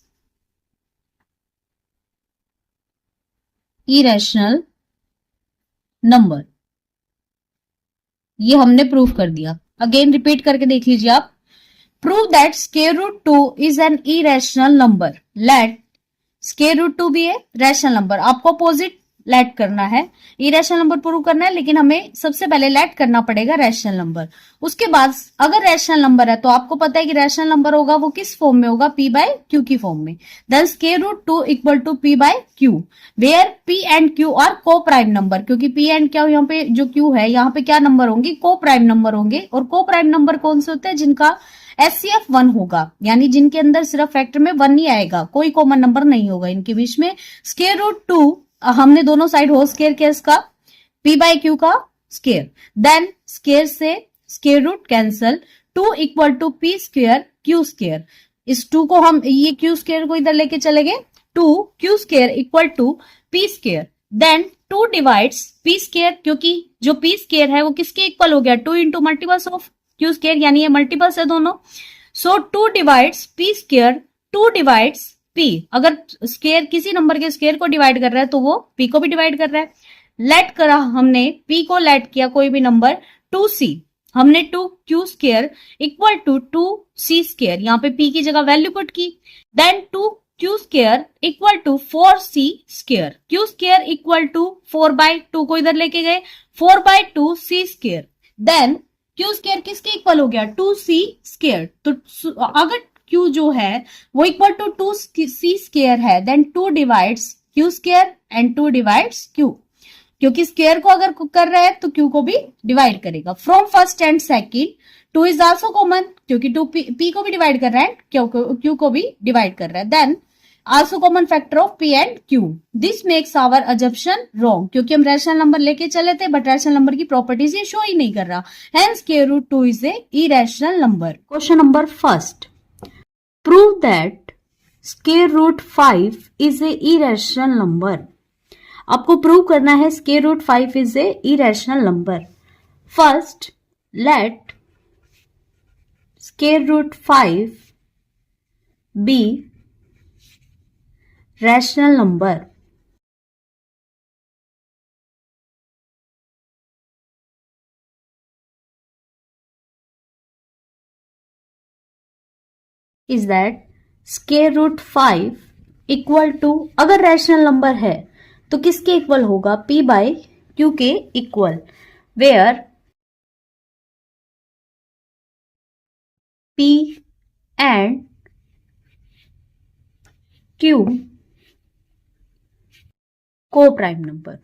irrational number, ये हमने प्रूव कर दिया। अगेन रिपीट करके देख लीजिए आप। Prove that square root 2 is an irrational number, let square root 2 भी है रैशनल नंबर। आपको अपोजिट लेट करना है, इरेशनल नंबर प्रूव करना है, लेकिन हमें सबसे पहले लेट करना पड़ेगा रैशनल नंबर। उसके बाद अगर रैशनल नंबर है तो आपको पता है कि रैशनल नंबर होगा वो किस फॉर्म में होगा, पी बाय क्यू की फॉर्म में। Then square root 2 equal to p by q, where p and q are coprime number, क्योंकि पी एंड क्यू यहाँ पे जो क्यू है यहाँ पे क्या नंबर होंगे, को प्राइम नंबर होंगे। और को प्राइम नंबर कौन से होते हैं, जिनका एचसीएफ 1 होगा, यानी जिनके अंदर सिर्फ फैक्टर में 1 ही आएगा, कोई कॉमन नंबर नहीं होगा इनके बीच में। स्क्वायर रूट 2 हमने दोनों साइड होल स्क्वायर किया इसका, पी बाय क्यू का स्क्वायर, देन स्क्वायर से square root cancel, 2 equal to p square q square. इस 2 को हम ये क्यू स्क्वायर को इधर लेके चले गए, 2 q square equal to p square, then 2 divides p square, क्योंकि जो पी स्क्वायर है वो किसके इक्वल हो गया, 2 इंटू मल्टीपल्स ऑफ क्यू स्क्वायर, यानी ये मल्टीपल्स है दोनों। सो 2 divides p square, 2 divides P. अगर स्क्वायर किसी नंबर के स्क्वायर को डिवाइड कर रहा है तो वो पी को भी डिवाइड कर रहा है। लेट करा हमने, पी को लेट किया कोई भी नंबर 2c, हमने 2 q square equal to 2 c square, यहाँ पे पी की जगह वैल्यू पुट की, then 2 q square equal to 4c square, q square equal to 4 by 2 को इधर लेके गए, 4 by 2 c square, then q square किसके इक्वल हो गया, 2c स्क्वायर। तो अगर क्यू जो है वो इक्वल टू 2c स्क्वायर है, then 2 divides q square and 2 divides q, क्योंकि स्क्वायर को अगर कर रहा है तो क्यू को भी डिवाइड करेगा। From first and second 2 is also common, क्योंकि 2 पी को भी डिवाइड कर रहा है, क्यू को भी डिवाइड कर रहा है, then also common factor of p and q. This makes our assumption wrong, क्योंकि हम रैशनल नंबर लेके चले थे, बट रैशनल नंबर की प्रॉपर्टीज ये शो ही नहीं कर रहा। Hence square root 2 is a irrational number. Question number first, prove that square root 5 is a irrational number. आपको प्रूव करना है square root 5 is a irrational number. First let square root 5 be rational number। is that square root 5 equal to, अगर रैशनल नंबर है तो किसके इक्वल होगा, p बाय q के equal, where p and q coprime number.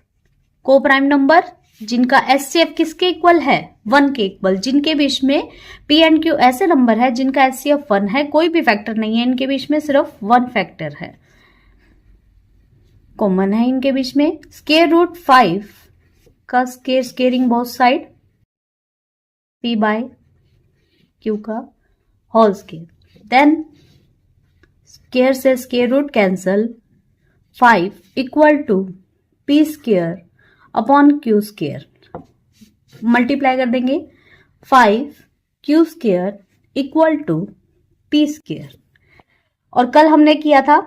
Coprime number जिनका एचसीएफ किसके इक्वल है, 1 के इक्वल, जिनके बीच में पी एंड क्यू ऐसे नंबर है जिनका एचसीएफ 1 है, कोई भी फैक्टर नहीं है इनके बीच में, सिर्फ 1 फैक्टर है, कॉमन है इनके बीच में। स्क्वायर रूट 5 का squaring both side, p by q का होल स्केयर, देन स्क्वायर से square root cancel, 5 equal to p square upon q square, multiply कर देंगे 5 q square equal to p square. और कल हमने किया था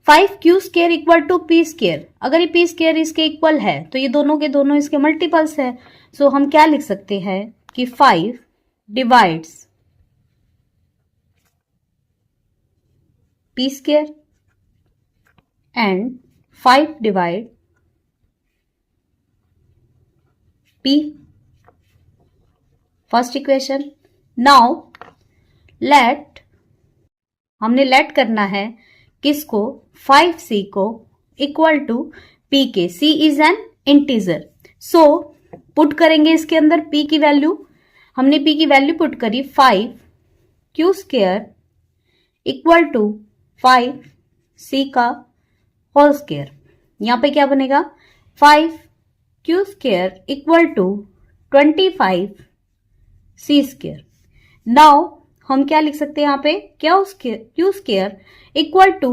5 q square equal to p square, अगर ये पी स्क्वायर इसके इक्वल है तो ये दोनों के दोनों इसके मल्टीपल्स है। सो हम क्या लिख सकते हैं कि 5 divides p square and 5 divide P. First equation. Now let, हमने लेट करना है किसको, 5c को इक्वल टू p के। c is an integer, so put करेंगे इसके अंदर p की वैल्यू। हमने p की वैल्यू पुट करी 5 q square equal to 5c का होल स्क्वायर। यहां पे क्या बनेगा 5 q square equal to 25 c square. Now हम क्या लिख सकते हैं यहाँ पे, q square equal to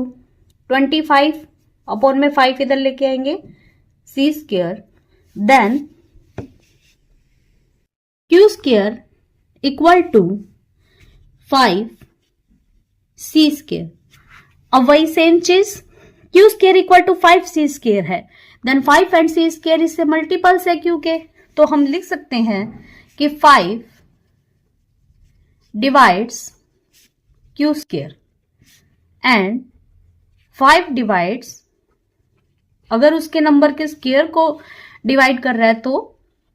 25 upon में 5 इधर लेके आएंगे c square, then q square equal to 5 c square. अब वही सेम चीज, q square equal to 5 c square है, देन 5 एंड सी स्क्वायर इससे मल्टीपल्स है क्यू के, तो हम लिख सकते हैं कि 5 divides q square and 5 divides, अगर उसके नंबर के स्क्वायर को डिवाइड कर रहा है तो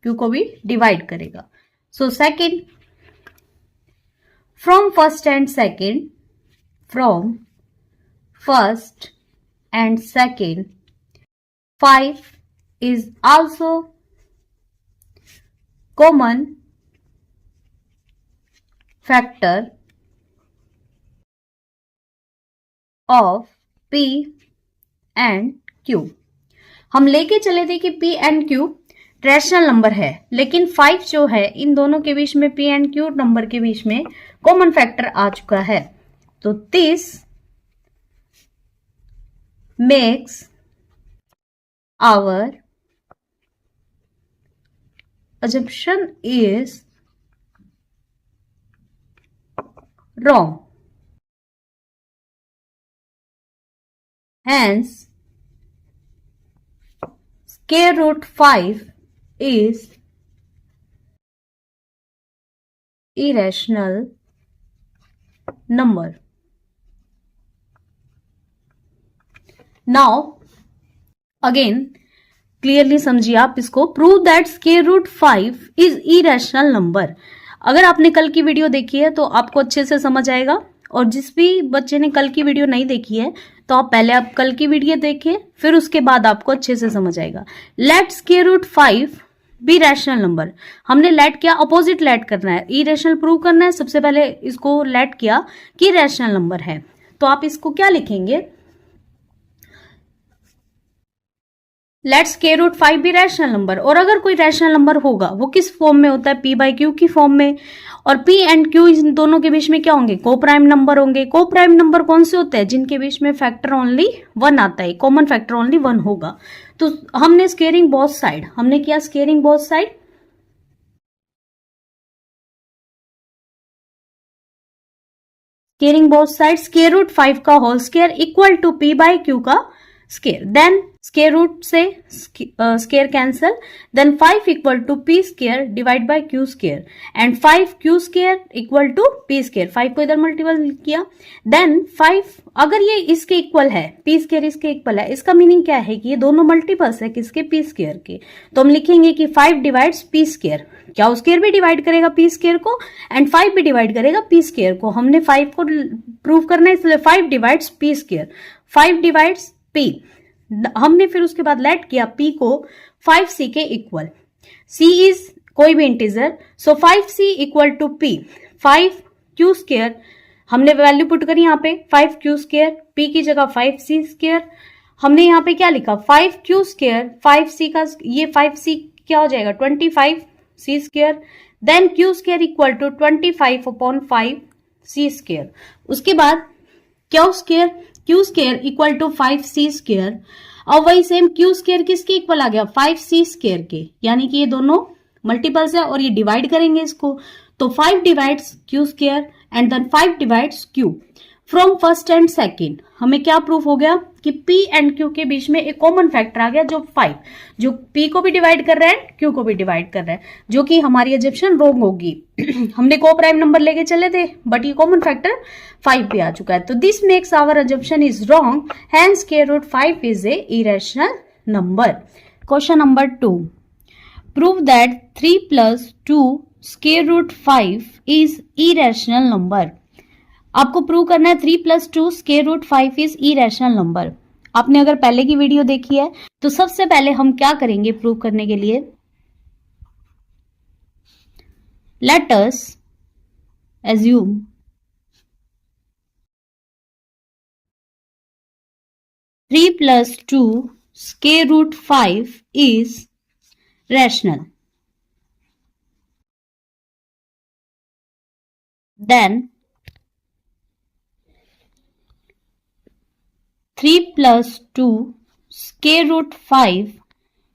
क्यू को भी डिवाइड करेगा। So second, from first and second, from first and second 5 is also common factor of P and Q। हम लेके चले थे कि P and Q rational number है, लेकिन 5 जो है इन दोनों के बीच में P and Q नंबर के बीच में कॉमन फैक्टर आ चुका है। तो this makes our assumption is wrong. Hence, square root 5 is irrational number. Now again clearly समझिए आप इसको, prove that square root 5 is irrational number. अगर आपने कल की वीडियो देखी है तो आपको अच्छे से समझ आएगा, और जिस भी बच्चे ने कल की वीडियो नहीं देखी है तो आप पहले आप कल की वीडियो देखिए, फिर उसके बाद आपको अच्छे से समझ आएगा। Let square root 5 be rational number. हमने लेट किया, अपोजिट लेट करना है, इरेशनल प्रूव करना है। सबसे पहले इसको लेट किया कि रैशनल नंबर है, तो आप इसको क्या लिखेंगे, लेट स्क्वायर रूट 5 भी रैशनल नंबर। और अगर कोई रैशनल नंबर होगा वो किस फॉर्म में होता है, p बाई क्यू की फॉर्म में, और p एंड q इन दोनों के बीच में क्या होंगे, को प्राइम नंबर होंगे। को प्राइम नंबर कौन से होते हैं, जिनके बीच में फैक्टर ओनली 1 आता है, कॉमन फैक्टर ओनली 1 होगा। तो हमने स्क्वेयरिंग बोथ साइड, हमने किया squaring both side, squaring both side, square root 5 का whole square equal to p by q का स्क्वायर, देन स्क्वायर रूट से square cancel, then 5 equal to p square divide by q square and 5 q square equal to p square. 5 को इधर मल्टीपल किया, देन 5 अगर ये इसके इक्वल है, p स्क्वायर इसके इक्वल है, इसका मीनिंग क्या है कि ये दोनों मल्टीपल्स है किसके, p स्क्वायर के। तो हम लिखेंगे कि 5 डिवाइड्स p स्क्वायर, क्या स्क्वायर भी डिवाइड करेगा p स्क्वायर को एंड 5 भी डिवाइड करेगा p स्क्वायर को। हमने 5 को प्रूव करना है इसलिए 5 divides p square, 5 divides p। हमने फिर उसके बाद लेट किया p को 5c के इक्वल, c इज कोई भी integer, so 5c equal to p, 5q square हमने वैल्यू पुट करी यहाँ पे 5q स्क्वायर, p की जगह 5c स्क्वायर। हमने यहाँ पे क्या लिखा 5q स्क्वायर, 5c का ये 5c क्या हो जाएगा 25c square, then q square equal to 25 upon 5c square. उसके बाद q square equal to 5c square, अब वही सेम क्यू स्क्वायर किसके इक्वल आ गया, 5c स्क्वायर के, यानी कि ये दोनों मल्टीपल्स है और ये डिवाइड करेंगे इसको, तो 5 divides q square and then 5 divides q. From first and second हमें क्या प्रूफ हो गया कि P एंड Q के बीच में एक कॉमन फैक्टर आ गया जो 5, जो P को भी डिवाइड कर रहा है Q को भी डिवाइड कर रहा है, जो कि हमारी एजम्पशन रॉन्ग होगी। हमने को प्राइम नंबर लेके चले थे बट ये कॉमन फैक्टर 5 पे आ चुका है, तो this makes our assumption is wrong, hence square root 5 is a irrational number. Question number 2, prove that 3 + 2 square root 5 is irrational number. आपको प्रूव करना है 3 + 2 square root 5 is irrational number. आपने अगर पहले की वीडियो देखी है तो सबसे पहले हम क्या करेंगे प्रूव करने के लिए, let us assume three plus two square root 5 is rational. Then 3 + 2 square root 5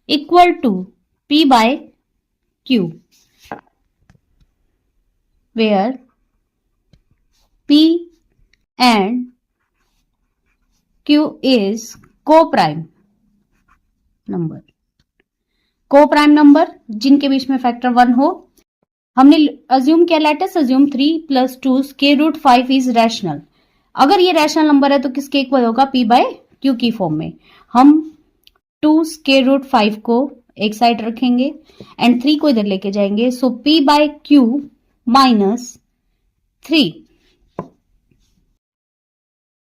equal to P by Q, where P and Q is co-prime number. Co-prime number जिनके बीच में फैक्टर 1 हो। हमने अज्यूम किया, let us assume 3 + 2 square root 5 is rational. अगर ये रैशनल नंबर है तो किसके इक्वल होगा, P by Q की फॉर्म में। हम 2 स्क्वायर रूट 5 को एक साइड रखेंगे एंड 3 को इधर लेके जाएंगे, सो P by Q - 3।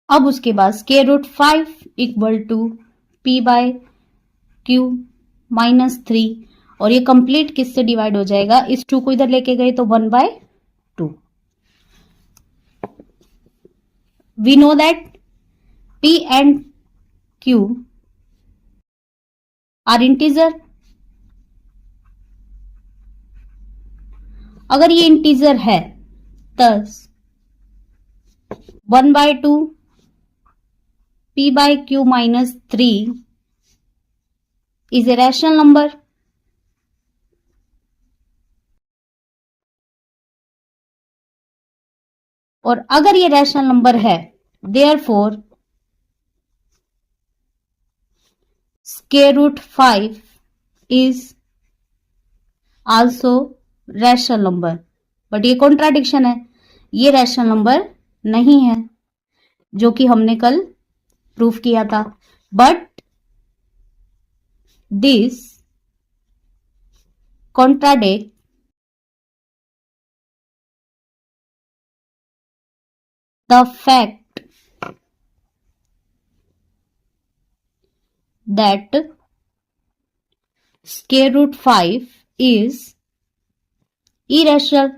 अब उसके बाद square root 5 equal to P by Q - 3, और ये कंप्लीट किससे डिवाइड हो जाएगा, इस 2 को इधर लेके गए तो 1/2। We know that P and Q are integer। अगर ये इंटीजर है thus 1/2 P by Q - 3 is a rational number। और अगर ये रैशनल नंबर है therefore square root 5 is also rational number. But ये कॉन्ट्राडिक्शन है, ये रैशनल नंबर नहीं है जो कि हमने कल प्रूफ किया था, but this contradict the fact that square root 5 is irrational.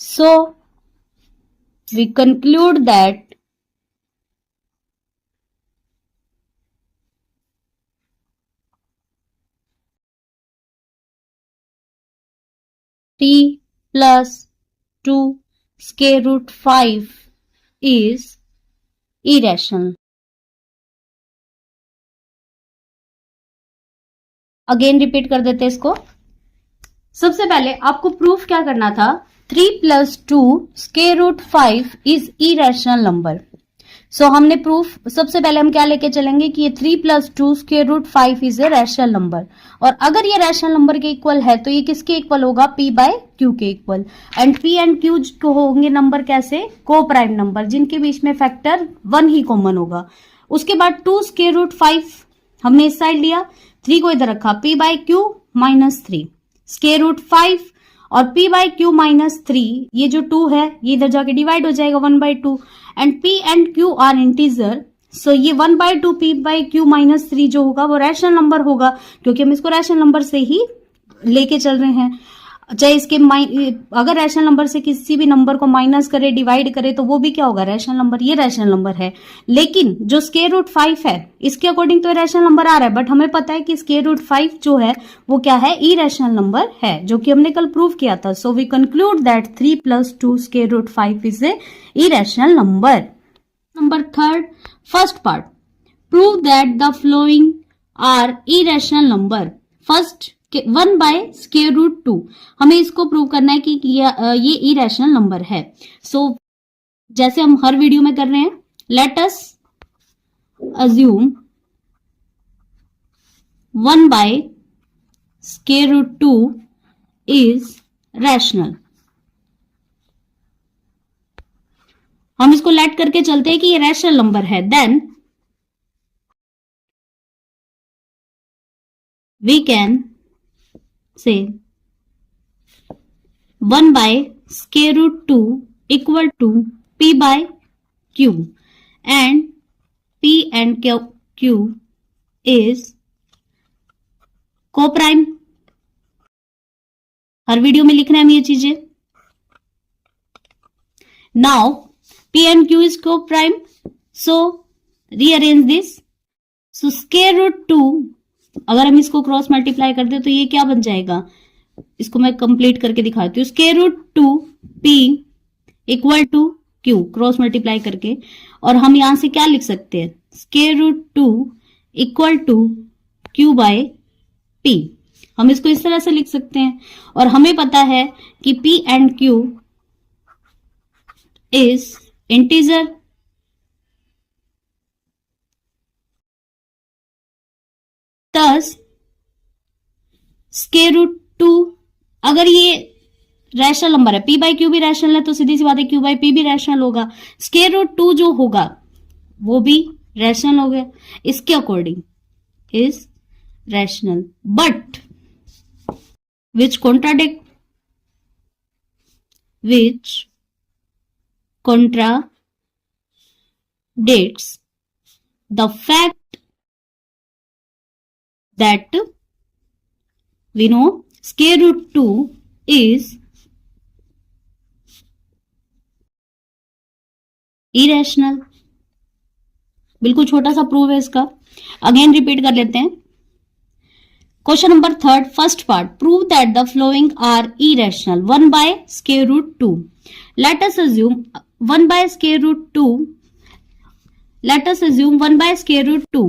So we conclude that t plus 2 square root 5 is irrational. Again repeat कर देते इसको। सबसे पहले आपको प्रूफ क्या करना था, 3 + 2 square root 5 is irrational number. So हमने प्रूफ, सबसे पहले हम क्या लेके चलेंगे कि ये 3 + 2 square root 5 is a rational number, और अगर ये रैशनल नंबर के इक्वल है तो ये किसके इक्वल होगा, P by Q के equal. And P and Q को होंगे नंबर कैसे, को प्राइम नंबर, जिनके बीच में फैक्टर 1 ही कॉमन होगा। उसके बाद 2 स्क्वायर रूट 5 हमने इस साइड लिया, 3 को इधर रखा, P by Q - 3 square root 5 और P by Q - 3, ये जो 2 है ये इधर जाके डिवाइड हो जाएगा 1/2, and P and Q are integer, so ये 1/2 P by Q - 3 जो होगा वो रैशनल नंबर होगा, क्योंकि हम इसको रैशनल नंबर से ही लेके चल रहे हैं। चाहे इसके अगर रैशनल नंबर से किसी भी नंबर को माइनस करे, डिवाइड करे, तो वो भी क्या होगा, रैशनल नंबर। ये रैशनल नंबर है, लेकिन जो स्क्वायर रूट 5 है इसके अकॉर्डिंग तो रैशनल नंबर आ रहा है, बट हमें पता है कि स्क्वायर रूट 5 जो है वो क्या है, इरेशनल नंबर है, जो कि हमने कल प्रूव किया था। So we conclude that 3 + 2 square root 5 is a irrational number. Number third, first part. Prove that the following are irrational number. First, 1 by square root 2. हमें इसको प्रूव करना है कि ये इरेशनल नंबर है. सो जैसे हम हर वीडियो में कर रहे हैं, late us assume 1 by square root 2 is rational. हम इसको लेट करके चलते हैं कि ये रैशनल नंबर है. Then we can say 1 by square root 2 equal to p by q and p and q is coprime. Her video में लिख रहे हैं हम ये चीजें. Now P and Q is co-prime. So rearrange this. So square root 2, अगर हम इसको क्रॉस मल्टीप्लाई करते तो ये क्या बन जाएगा, इसको मैं कंप्लीट करके दिखाती हूँ. Square root 2 P equal to Q cross multiply करके, और हम यहां से क्या लिख सकते हैं, square root 2 equal to Q by P. हम इसको इस तरह से लिख सकते हैं. और हमें पता है कि P and Q is integer. Thus square root 2, अगर ये रैशनल नंबर है, P बाई Q भी रैशनल है, तो सीधी सी बात है Q बाई P भी रैशनल होगा. स्क्वायर रूट 2 जो होगा वो भी रैशनल हो गया. इसके according is rational, but which contradicts the fact that we know square root 2 is irrational. बिल्कुल छोटा सा प्रूव है इसका. अगेन रिपीट कर लेते हैं. Question number third, first part. Prove that the following are irrational. 1 by square root 2. Let us assume 1 by square root 2. Let us assume 1 by square root 2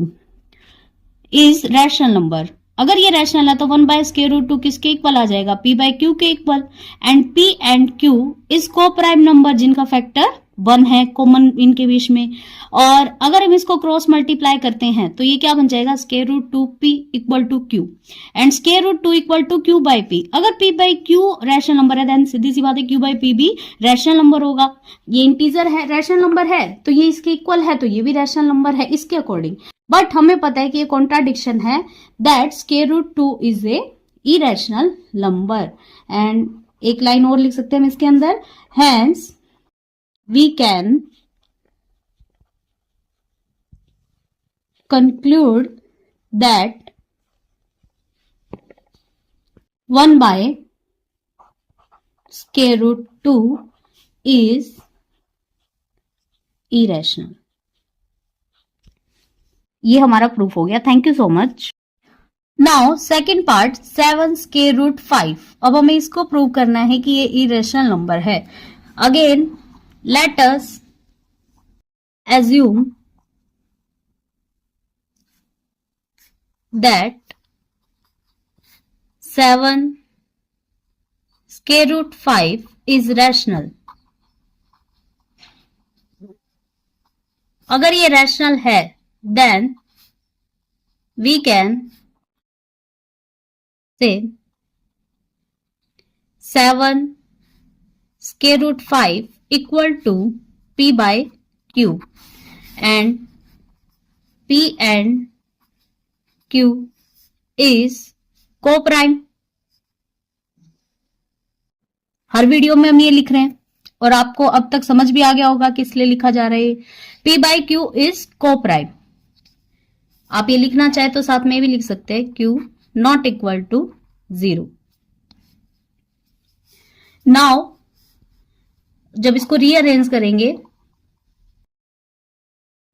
is rational number. अगर ये रैशनल है तो 1 by square root 2 किसके इक्वल आ जाएगा, P by Q के equal. And P and Q is को प्राइम नंबर जिनका फैक्टर 1 है कॉमन इनके बीच में. और अगर हम इसको क्रॉस मल्टीप्लाई करते हैं तो ये क्या बन जाएगा, square root 2 P equal to Q and square root 2 equal to Q by P. अगर P by Q rational number है देन सीधी सी बात है Q बाई P भी रैशनल नंबर होगा. ये इंटीजर है, रैशनल नंबर है, तो ये इसके इक्वल है, तो ये भी रैशनल नंबर है इसके अकॉर्डिंग. बट हमें पता है कि ये कॉन्ट्राडिक्शन है, that square root 2 is a irrational number. And एक लाइन और लिख सकते हैं हम इसके अंदर, hence we can conclude that 1 by square root 2 is irrational. ये हमारा प्रूफ हो गया. Thank you so much. Now second part, 7 square root 5. अब हमें इसको प्रूव करना है कि ये इरेशनल नंबर है. Again let us assume that 7 square root 5 is rational. अगर ये रैशनल है then we can say 7 square root 5 equal to P by Q and P and Q is co-prime. Her video में हम ये लिख रहे हैं और आपको अब तक समझ भी आ गया होगा कि इसलिए लिखा जा रहा है P by Q is co-prime. आप ये लिखना चाहे तो साथ में भी लिख सकते हैं Q not equal to 0. Now जब इसको रीअरेंज करेंगे,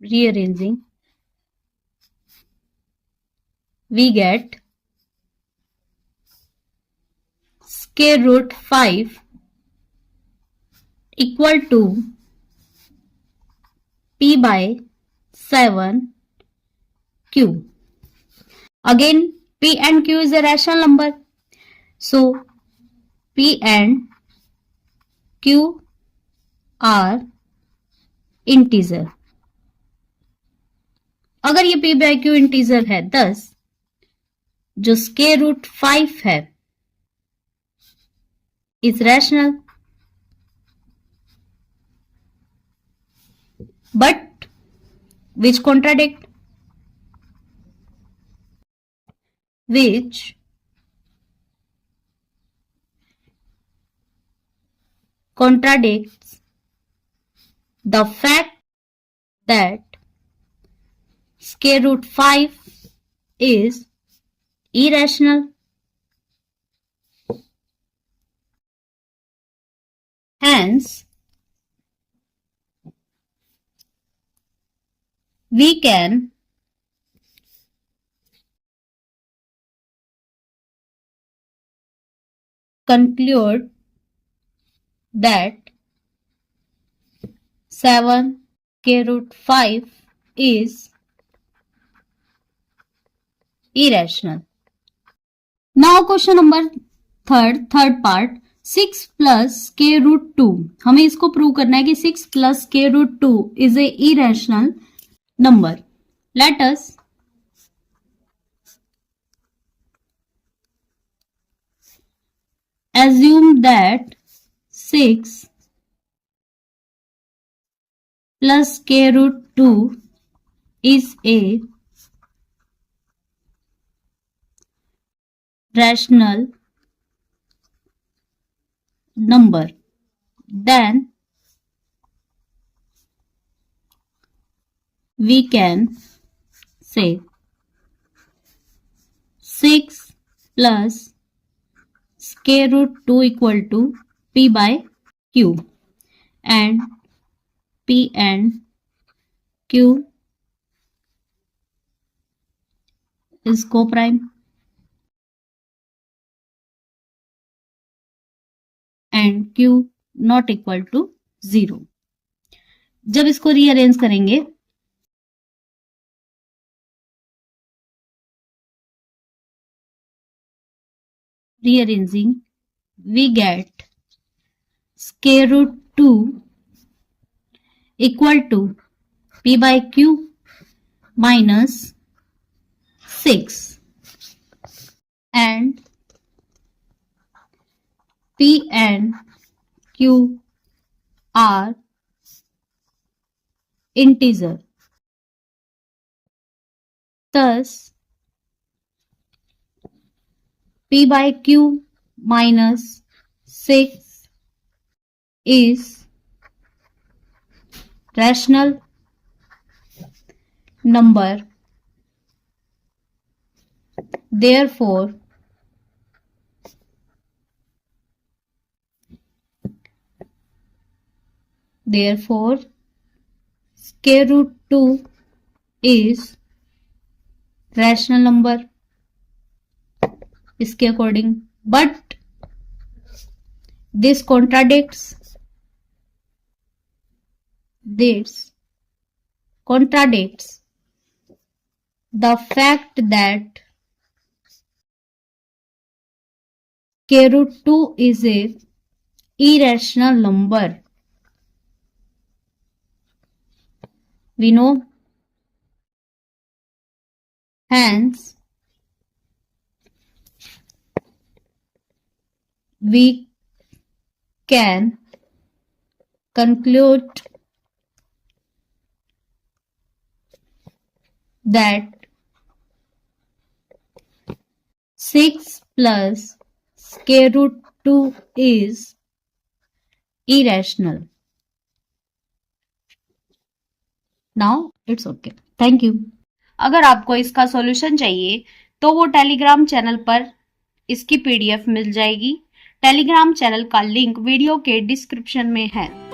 rearranging we get square root 5 equal to P by 7Q. Again, P and Q is a rational number. So, P and Q are integer. अगर ये P by Q इंटीजर है, thus जो स्क्वायर रूट 5 है is rational, but which contradicts the fact that square root 5 is irrational. Hence, we can conclude that 7 square root 5 is irrational. Now question number third part, 6 plus square root 2. हमें इसको प्रूव करना है कि 6 plus square root 2 is a irrational number. Let us assume that 6 plus square root 2 is a rational number. Then we can say 6 plus square root 2 equal to P by Q, and P and Q is coprime and Q not equal to 0. जब इसको रीअरेंज करेंगे rearranging, we get square root 2 equal to P by Q minus 6, and P and Q are integer. Thus, P by Q minus 6 is rational number. Therefore, square root 2 is rational number इसके according, but this contradicts the fact that square root 2 is a irrational number. We know, hence we can conclude that 6 plus square root 2 is irrational. Now it's okay. Thank you. अगर आपको इसका सॉल्यूशन चाहिए तो वो टेलीग्राम चैनल पर इसकी पीडीएफ मिल जाएगी। टेलीग्राम चैनल का लिंक वीडियो के डिस्क्रिप्शन में है।